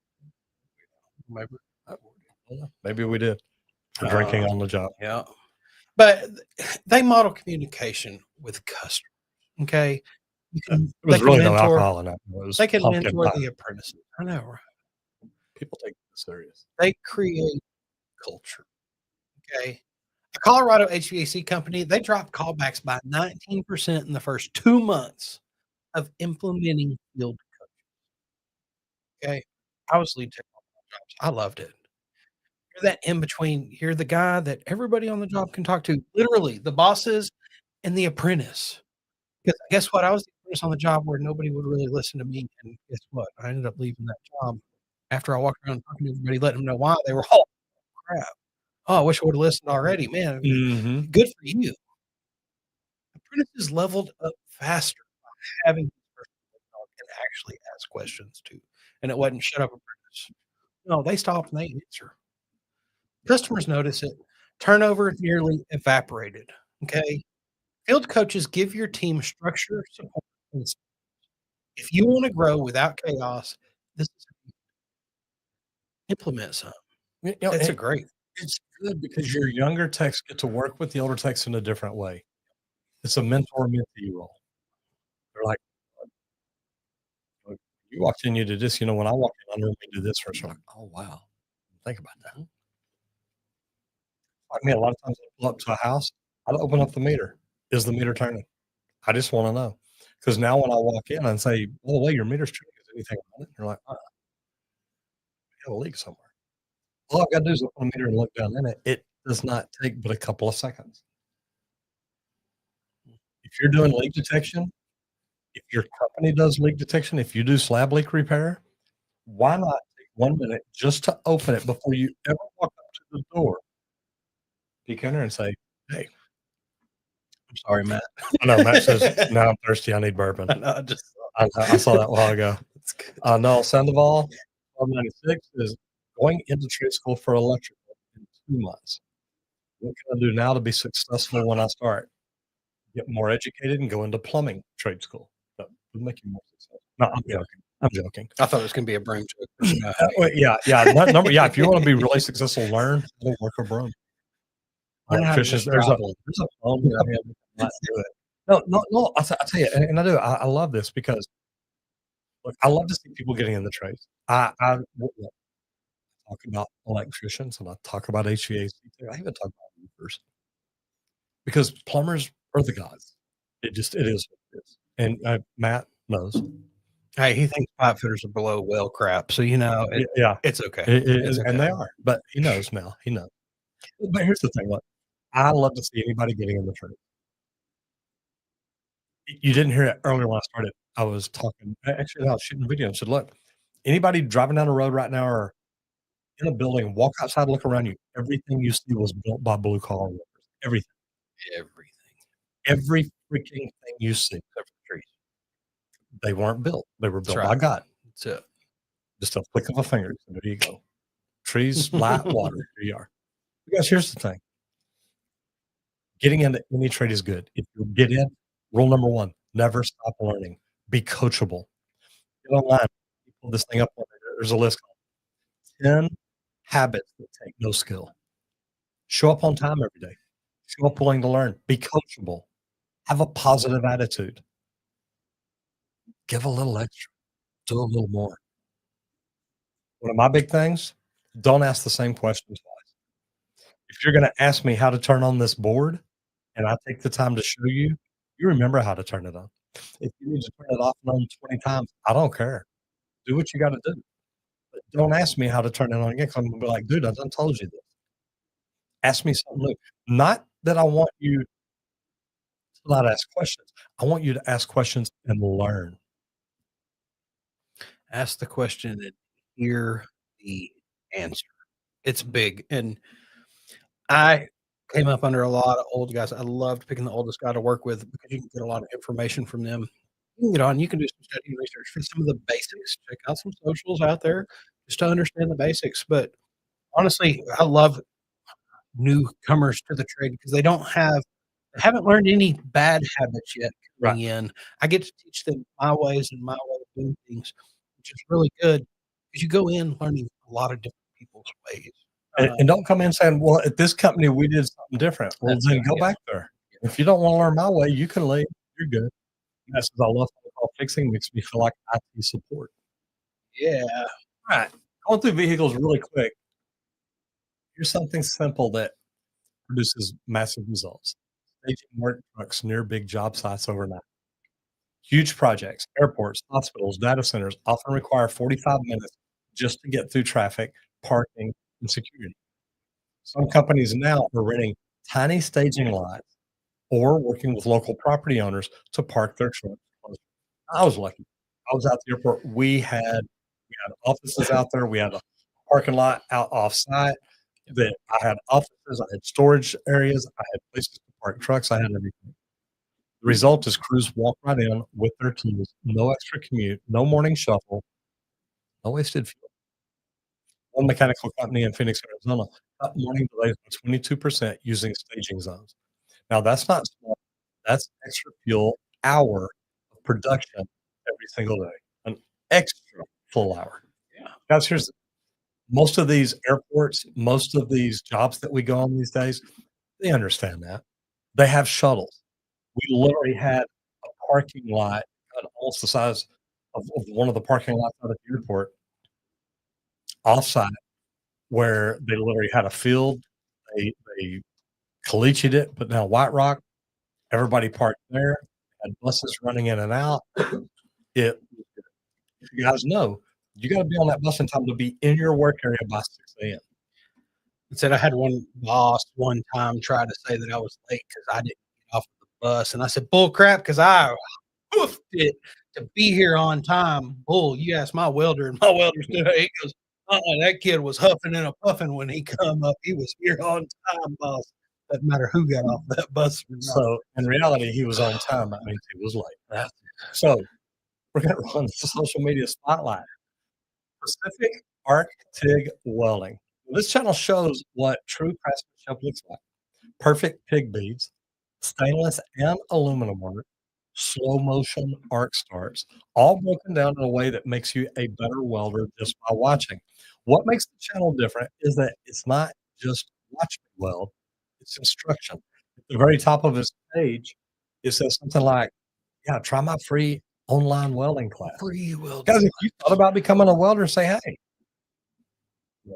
Maybe we did. For drinking on the job. Yeah, but they model communication with customers. Okay, It was really no mentor. alcohol in that. It was They can pumpkin mentor pie. the apprentices. I know, right? People take it serious. They create culture. Okay. A Colorado HVAC company, they dropped callbacks by 19% in the first 2 months of implementing field coaching. Okay. I was lead tech on my jobs. I loved it. You're that in between. You're the guy that everybody on the job can talk to, literally the bosses and the apprentice. Because guess what? I was the apprentice on the job where nobody would really listen to me. And guess what? I ended up leaving that job after I walked around talking to everybody, letting them know why they were all crap. Oh, I wish I would have listened already, man. Mm-hmm. Good for you. Apprentices leveled up faster by having this person and actually ask questions too. And it wasn't shut up, apprentice. No, they stop and they answer. Customers notice it. Turnover nearly evaporated. Okay. Field coaches give your team structure, support, and support. If you want to grow without chaos, this is implement some. It's a great. It's good because your younger techs get to work with the older techs in a different way. It's a mentor-mentee role. They're like, you walked in, you did this. You know, when I walk in, I normally do this first. You're like, oh, wow. Think about that. Like me, a lot of times I pull up to a house, I open up the meter. Is the meter turning? I just want to know. Because now when I walk in and say, by the way, your meter's turning, is anything on it? You're like, we have a leak somewhere. All I've got to do is open the meter and look down in it. It does not take but a couple of seconds. If you're doing leak detection, if your company does leak detection, if you do slab leak repair, why not take 1 minute just to open it before you ever walk up to the door? Peek in there and say, hey, I'm sorry, Matt. I know Matt says, now I'm thirsty. I need bourbon. I saw that a while ago. That's good. No, Sandoval 1296 is going into trade school for electrical in 2 months. What can I do now to be successful when I start? Get more educated and go into plumbing trade school. That would make you more successful. No, I'm joking. I'm joking. I thought it was going to be a broom joke. Yeah. If you want to be really successful, learn how to work a broom. There's a phone here. Not do it. No. I tell you, and I do. I love this because look, I love to see people getting in the trades. I talk about electricians and I talk about HVAC. I even talk about roofers because plumbers are the gods. It is what it is. And Matt knows Hey, he thinks pipe fitters are below well crap. So, Yeah, it's okay. and okay. they are, but he knows now. He knows. But here's the thing: look, I love to see anybody getting in the trade. You didn't hear it earlier when I started. I was talking. Actually, I was shooting a video and said, "Look, anybody driving down the road right now or in a building, walk outside, look around you. Everything you see was built by blue collar workers. Everything, Everything every freaking thing you see. except for the trees. They weren't built. They were That's built by right. God. That's it. Just a flick of a finger. There you go. Trees, light, water. Here you are. Because here's the thing: getting into any trade is good. If you get in, rule number one: never stop learning. Be coachable. Get online. Pull this thing up. There's a list called 10 habits that take no skill. Show up on time every day. Show up willing to learn. Be coachable. Have a positive attitude. Give a little extra. Do a little more. One of my big things, don't ask the same question twice. If you're gonna ask me how to turn on this board and I take the time to show you, you remember how to turn it on. If you need to turn it off and on 20 times, I don't care. Do what you gotta do. But don't ask me how to turn it on again 'cause I'm gonna be like, "Dude, I done told you this." Ask me something new. Not that I want you to not ask questions. I want you to ask questions and learn. Ask the question and hear the answer. It's big. And I came up under a lot of old guys. I loved picking the oldest guy to work with because you can get a lot of information from them. You can get on, you can do some study and research for some of the basics. Check out some socials out there just to understand the basics. But honestly, I love newcomers to the trade because they haven't learned any bad habits yet Right. coming in. I get to teach them my ways and my way of doing things, which is really good because you go in learning a lot of different people's ways. And don't come in saying, "Well, at this company, we did something different." Well, That's then right, go yeah. back there. If you don't wanna learn my way, you can leave. You're good. That's 'cause I love phone call fixing, makes me feel like IT support. Yeah. Right. Going through vehicles really quick, here's something simple that produces massive results. Staging work trucks near big job sites overnight. Huge projects, airports, hospitals, data centers often require 45 minutes just to get through traffic, parking, and security. Some companies now are renting tiny staging lots or working with local property owners to park their trucks closer. I was lucky. I was out at the airport. We had offices out there. We had a parking lot out off-site that I had offices, I had storage areas, I had places to park trucks, I had everything. The result is crews walk right in with their keys, no extra commute, no morning shuffle, no wasted fuel. One mechanical company in Phoenix, Arizona, cut morning delays by 22% using staging zones. Now that's not small. That's extra fuel hour of production every single day, an extra full hour. Yeah. Guys, here's most of these airports, most of these jobs that we go on these days, they understand that. They have shuttles. We literally had a parking lot, almost the size of one of the parking lots out at the airport, offsite, where they literally had a field. They caliched it, put down white rock. Everybody parked there, had buses running in and out. It if you guys know, you gotta be on that bus in time to be in your work area by 6 AM. I said I had one boss one time try to say that I was late because I didn't get off the bus, and I said, "Bull crap," because I hoofed it to be here on time. Bull, you ask my welder, and my welder stood there. He goes, that kid was huffing and a puffing when he come up. He was here on time, boss. Doesn't matter who got off that bus or not. So, in reality, he was on time, that means he was late. That's So, we're gonna run the social media spotlight. Pacific Arc TIG Welding. This channel shows what true craftsmanship looks like. Perfect pig beads, stainless and aluminum work, slow motion arc starts, all broken down in a way that makes you a better welder just by watching. What makes the channel different is that it's not just watch me weld, it's instruction. At the very top of his page, it says something like, yeah, try my free online welding class. free will. Guys, if you thought about becoming a welder, say, hey,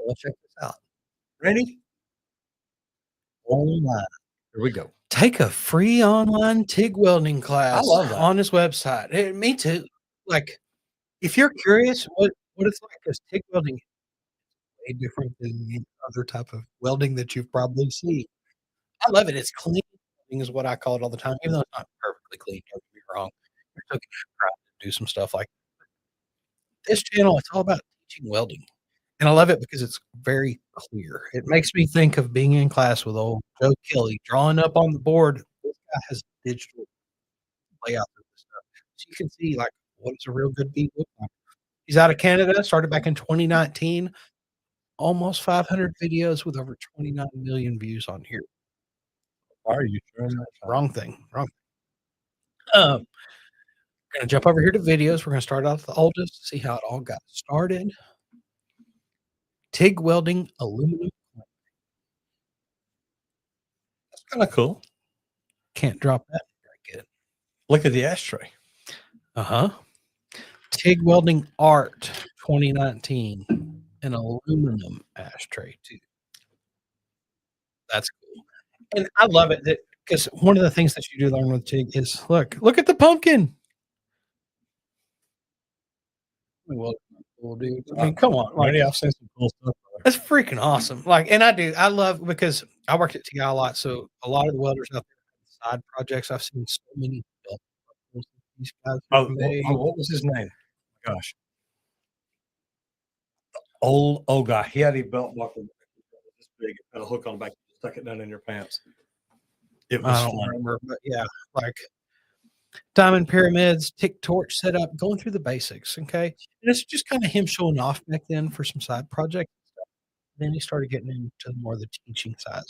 let's check this out. Ready? Online. Here we go. Take a free online TIG welding class love that. on his website. Me too. Like, If you're curious what it's like, because TIG welding is way different than any other type of welding that you've probably seen. I love it. It's clean welding is what I call it all the time, even though it's not perfectly clean, don't get me wrong. You're still gonna try to do some stuff like this channel, it's all about teaching welding. And I love it because it's very clear. It makes me think of being in class with old Joe Kelly drawing up on the board. This guy has digital layout of this stuff. So you can see like what does a real good beat look like. He's out of Canada, started back in 2019, almost 500 videos with over 29 million views on here. Why are you sharing that? Wrong thing. Wrong. We're gonna jump over here to videos. We're gonna start off the oldest, see how it all got started. TIG welding aluminum. That's kind of cool. Can't drop that. Very good. Look at the ashtray. Uh-huh. TIG welding art 2019. An aluminum ashtray too. That's cool. And I love it that because one of the things that you do learn with TIG is look at the pumpkin. Well, cool, dude. I mean, come on. Like, Already, I've seen some cool stuff. that's freaking awesome. Like, and I love because I worked at TI a lot. So a lot of the welders out there have side projects. I've seen so many built these guys have made. What was his name? Gosh. Old guy. He had a belt buckle this big, had a hook on the back, stuck it down in your pants. It was I don't fun. remember, but yeah, like diamond pyramids, tick torch setup, going through the basics. Okay. And it's just kind of him showing off back then for some side projects. Then he started getting into more of the teaching side.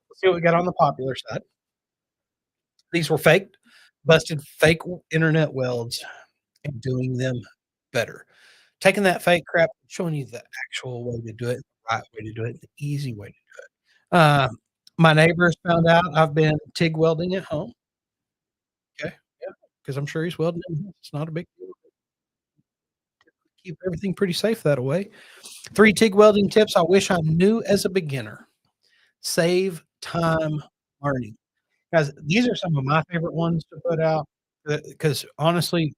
Let's see what we got on the popular side. These were faked, busted fake internet welds and doing them better. Taking that fake crap, showing you the actual way to do it, the right way to do it, the easy way to do it. My neighbors found out I've been TIG welding at home. Okay, yeah, because I'm sure he's welding. It's not a big deal. Keep everything pretty safe that way. 3 TIG welding tips I wish I knew as a beginner. Save time learning. Guys, these are some of my favorite ones to put out because honestly,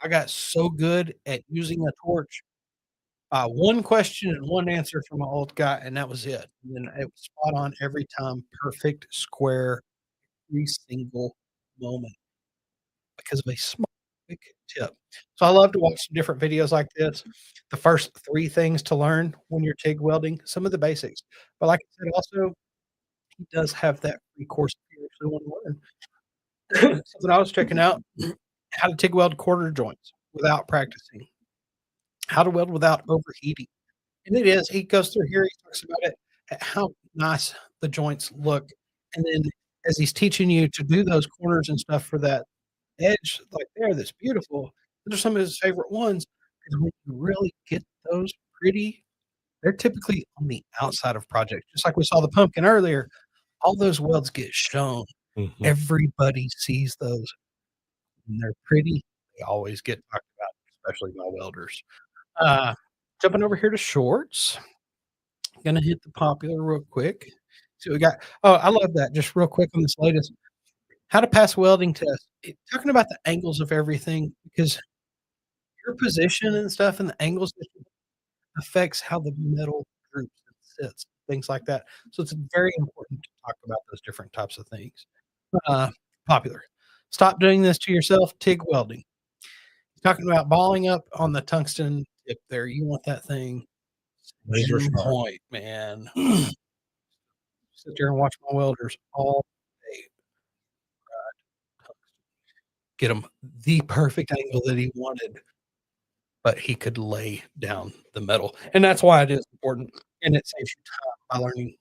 I got so good at using a torch. One question and one answer from my old guy, and that was it. And then it was spot on every time, perfect square, every single moment because of a small quick tip. So I love to watch some different videos like this. The first 3 things to learn when you're TIG welding, some of the basics. But like I said, also he does have that free course if you actually want to learn. Something I was checking out, how to TIG weld quarter joints without practicing. How to weld without overheating. And it is, he goes through here, he talks about it, how nice the joints look. And then as he's teaching you to do those corners and stuff for that edge like there, that's beautiful. Those are some of his favorite ones because when you really get those pretty, they're typically on the outside of projects. Just like we saw the pumpkin earlier, all those welds get shown. Mhm. Everybody sees those. And they're pretty. They always get talked about, especially by welders. Jumping over here to shorts. Gonna hit the popular real quick. See what we got. Oh, I love that. Just real quick on this latest. How to pass welding test. Talking about the angles of everything because your position and stuff and the angles affects how the metal droops and sits, things like that. So it's very important to talk about those different types of things. Popular. Stop doing this to yourself. TIG welding. Talking about balling up on the tungsten tip there. You want that thing Laser sharp. point, man. Sit there and watch my welders all day. Get him the perfect angle that he wanted, but he could lay down the metal. And that's why it is important. And it saves you time by learning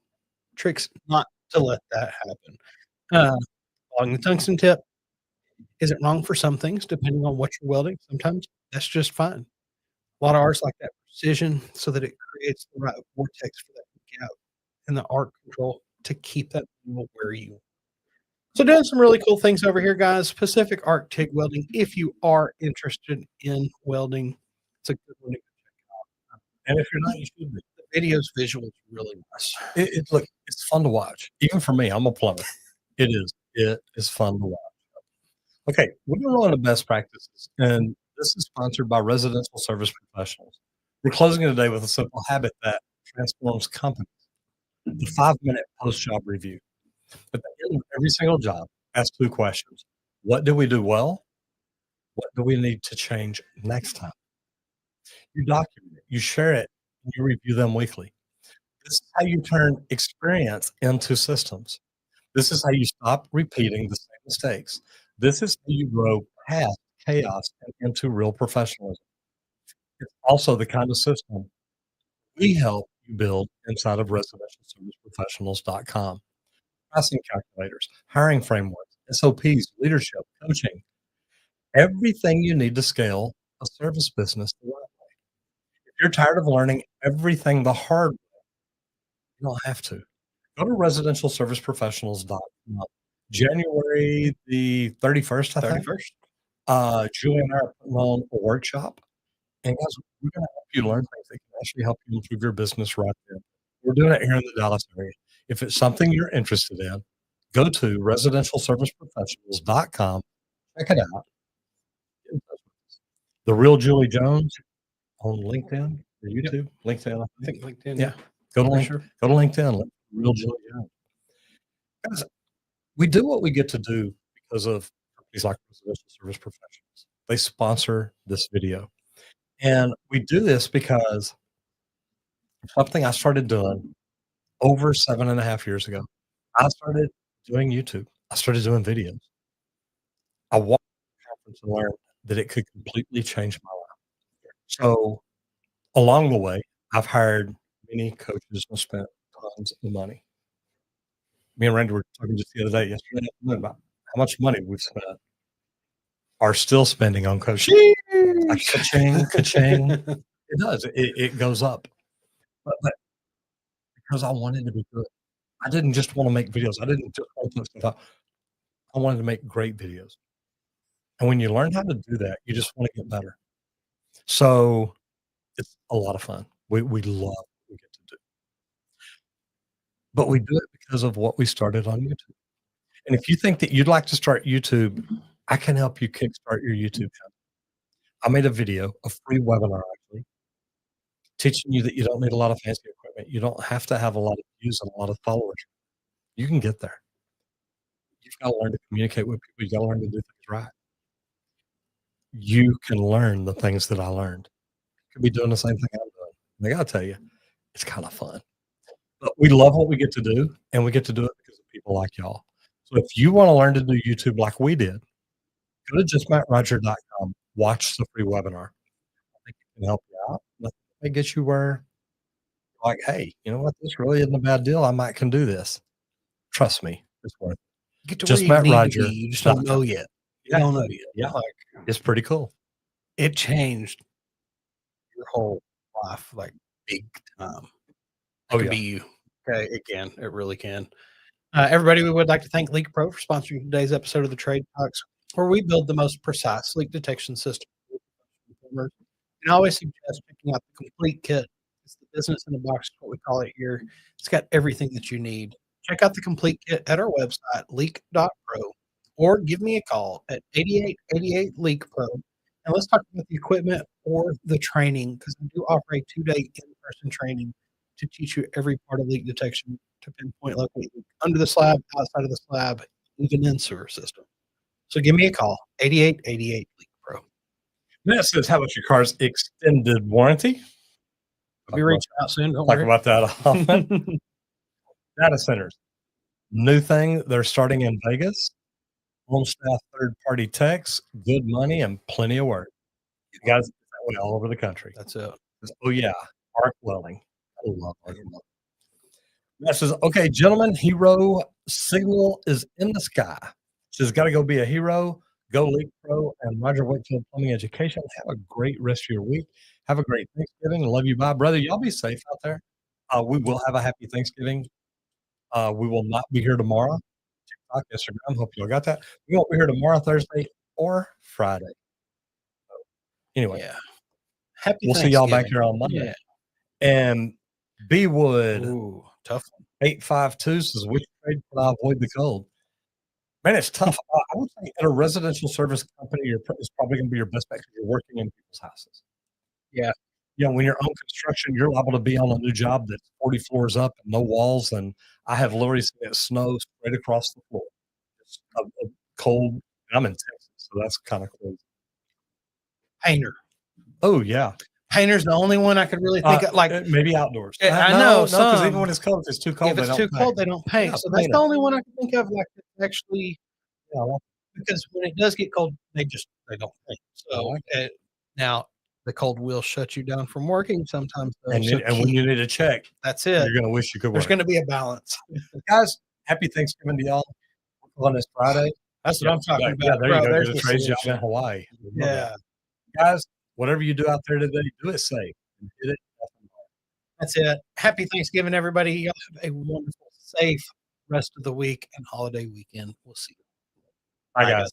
tricks not to let that happen. Along the tungsten tip isn't wrong for some things, depending on what you're welding. Sometimes that's just fine. A lot of arts like that precision so that it creates the right vortex for that gap and the arc control to keep that where you. So doing some really cool things over here, guys. Pacific Arc TIG welding. If you are interested in welding, it's a good one to check out. And if you're not, you should be. The video's visuals really nice. Look, it's fun to watch. Even for me, I'm a plumber. It is. It is fun to watch. Okay, we're gonna run the best practices, and This is sponsored by Residential Service Professionals. We're closing it today with a simple habit that transforms companies. The 5-minute post-job review. At the end of every single job, ask 2 questions. What did we do well? What do we need to change next time? You document it, you share it, and you review them weekly. This is how you turn experience into systems. This is how you stop repeating the same mistakes. This is how you grow past chaos and into real professionalism. It's also the kind of system we help you build inside of residentialserviceprofessionals.com. Pricing calculators, hiring frameworks, SOPs, leadership, coaching, everything you need to scale a service business the right way. If you're tired of learning everything the hard way, you don't have to. Go to residentialserviceprofessionals.com. January the 31st, I think. 31st. Julie and I are putting on a workshop. And guys, we're going to help you learn things that can actually help you improve your business right there. We're doing it here in the Dallas area. If it's something you're interested in, go to residentialserviceprofessionals.com. Check it out. Get in touch with us. The Real Julie Jones on LinkedIn or YouTube. LinkedIn, I think LinkedIn. Yeah. Go to for LinkedIn. sure. Go to LinkedIn. Look for Real Julie Jones. Guys, we do what we get to do because of companies like Residential Service Professionals. They sponsor this video. And we do this because something I started doing over 7.5 years ago. I started doing YouTube. I started doing videos. I walked to the conference and learned that it could completely change my life. So along the way, I've hired many coaches and spent tons of money. Me and Randy were talking just the other day, yesterday afternoon, about how much money we've spent, are still spending on coaching. Like ka-ching, ka-ching. It does. It goes up. But because I wanted to be good. I didn't just want to make videos. I didn't just want to put stuff out. I wanted to make great videos. And when you learn how to do that, you just want to get better. So it's a lot of fun. We love what we get to do. But we do it because of what we started on YouTube. And if you think that you'd like to start YouTube, I can help you kickstart your YouTube channel. I made a video, a free webinar actually, teaching you that you don't need a lot of fancy equipment. You don't have to have a lot of views and a lot of followers. You can get there. You've got to learn to communicate with people. You've got to learn to do things right. You can learn the things that I learned. You could be doing the same thing I'm doing. I gotta tell you, it's kind of fun. But we love what we get to do, and we get to do it because of people like y'all. So if you want to learn to do YouTube like we did, go to justmattroger.com, watch the free webinar. I think it can help you out. It may get you where you're like, hey, you know what? This really isn't a bad deal. I might can do this. Trust me, it's worth it. Get to Just where you Matt need to Roger. be. You just don't know yet. You don't know yet. Yeah. Like, It's pretty cool. it changed your whole life, like big time. It Oh, could yeah. be you. Okay, it can. It really can. Everybody, we would like to thank LeakPro for sponsoring today's episode of the Trade Talks, where we build the most precise leak detection system. And I always suggest checking out the complete kit. It's the business in a box, is what we call it here. It's got everything that you need. Check out the complete kit at our website, leak.pro, or give me a call at 8888 LeakPro. And let's talk about the equipment or the training, because we do offer a 2-day in-person training to teach you every part of leak detection to pinpoint locate leak under the slab, outside of the slab, even in sewer system. So give me a call, 8888 LeakPro. Matt says, how about your car's extended warranty? I'll be reaching out soon. Don't Talk worry. about that often. Data centers. New thing, they're starting in Vegas. On staff third-party techs, good money, and plenty of work. You guys that way all over the country. That's it. Oh, yeah. Arc welding. I love arc welding. Matt says, okay, gentlemen, hero signal is in the sky. Says, got to go be a hero. Go LeakPro and Roger Wakefield Plumbing Education. Have a great rest of your week. Have a great Thanksgiving. Love you. Bye, brother. Y'all be safe out there. We will have a happy Thanksgiving. We will not be here tomorrow. TikTok, Instagram. Hope y'all got that. We won't be here tomorrow, Thursday, or Friday. So, anyway, Yeah. Happy we'll see y'all back Thanksgiving. here on Monday. Yeah. And B Wood Ooh, tough one. 852 says, which trade can I avoid the cold? Man, it's tough. I would say at a residential service company, it's probably going to be your best bet because you're working in people's houses. Yeah. You know, when you're on construction, you're liable to be on a new job that's 40 floors up and no walls. And I have literally seen it snow straight across the floor. It's a cold. I'm in Texas, so that's kind of cool. Painter. Oh, yeah. Painter's the only one I could really think of. Like, maybe outdoors. I No, know because even some. when it's cold, if it's too cold, If they it's don't too paint. cold, they don't paint. Yeah, So that's the painter. only one I can think of. Like, it's actually, Yeah, well, because when it does get cold, they don't paint. So now the cold will shut you down from working sometimes. Though, and so when you need a check, that's it. you're going to wish you could There's work. going to be a balance. Guys, happy Thanksgiving to y'all on this Friday. That's what I'm talking about. Yeah, there you Bro, go. there's Get a the trades job solution. in Hawaii. Love Yeah, that. Guys, whatever you do out there today, do it safe. And hit it. that's it. Happy Thanksgiving, everybody. Y'all have a wonderful, safe rest of the week and holiday weekend. We'll see you. Bye, guys.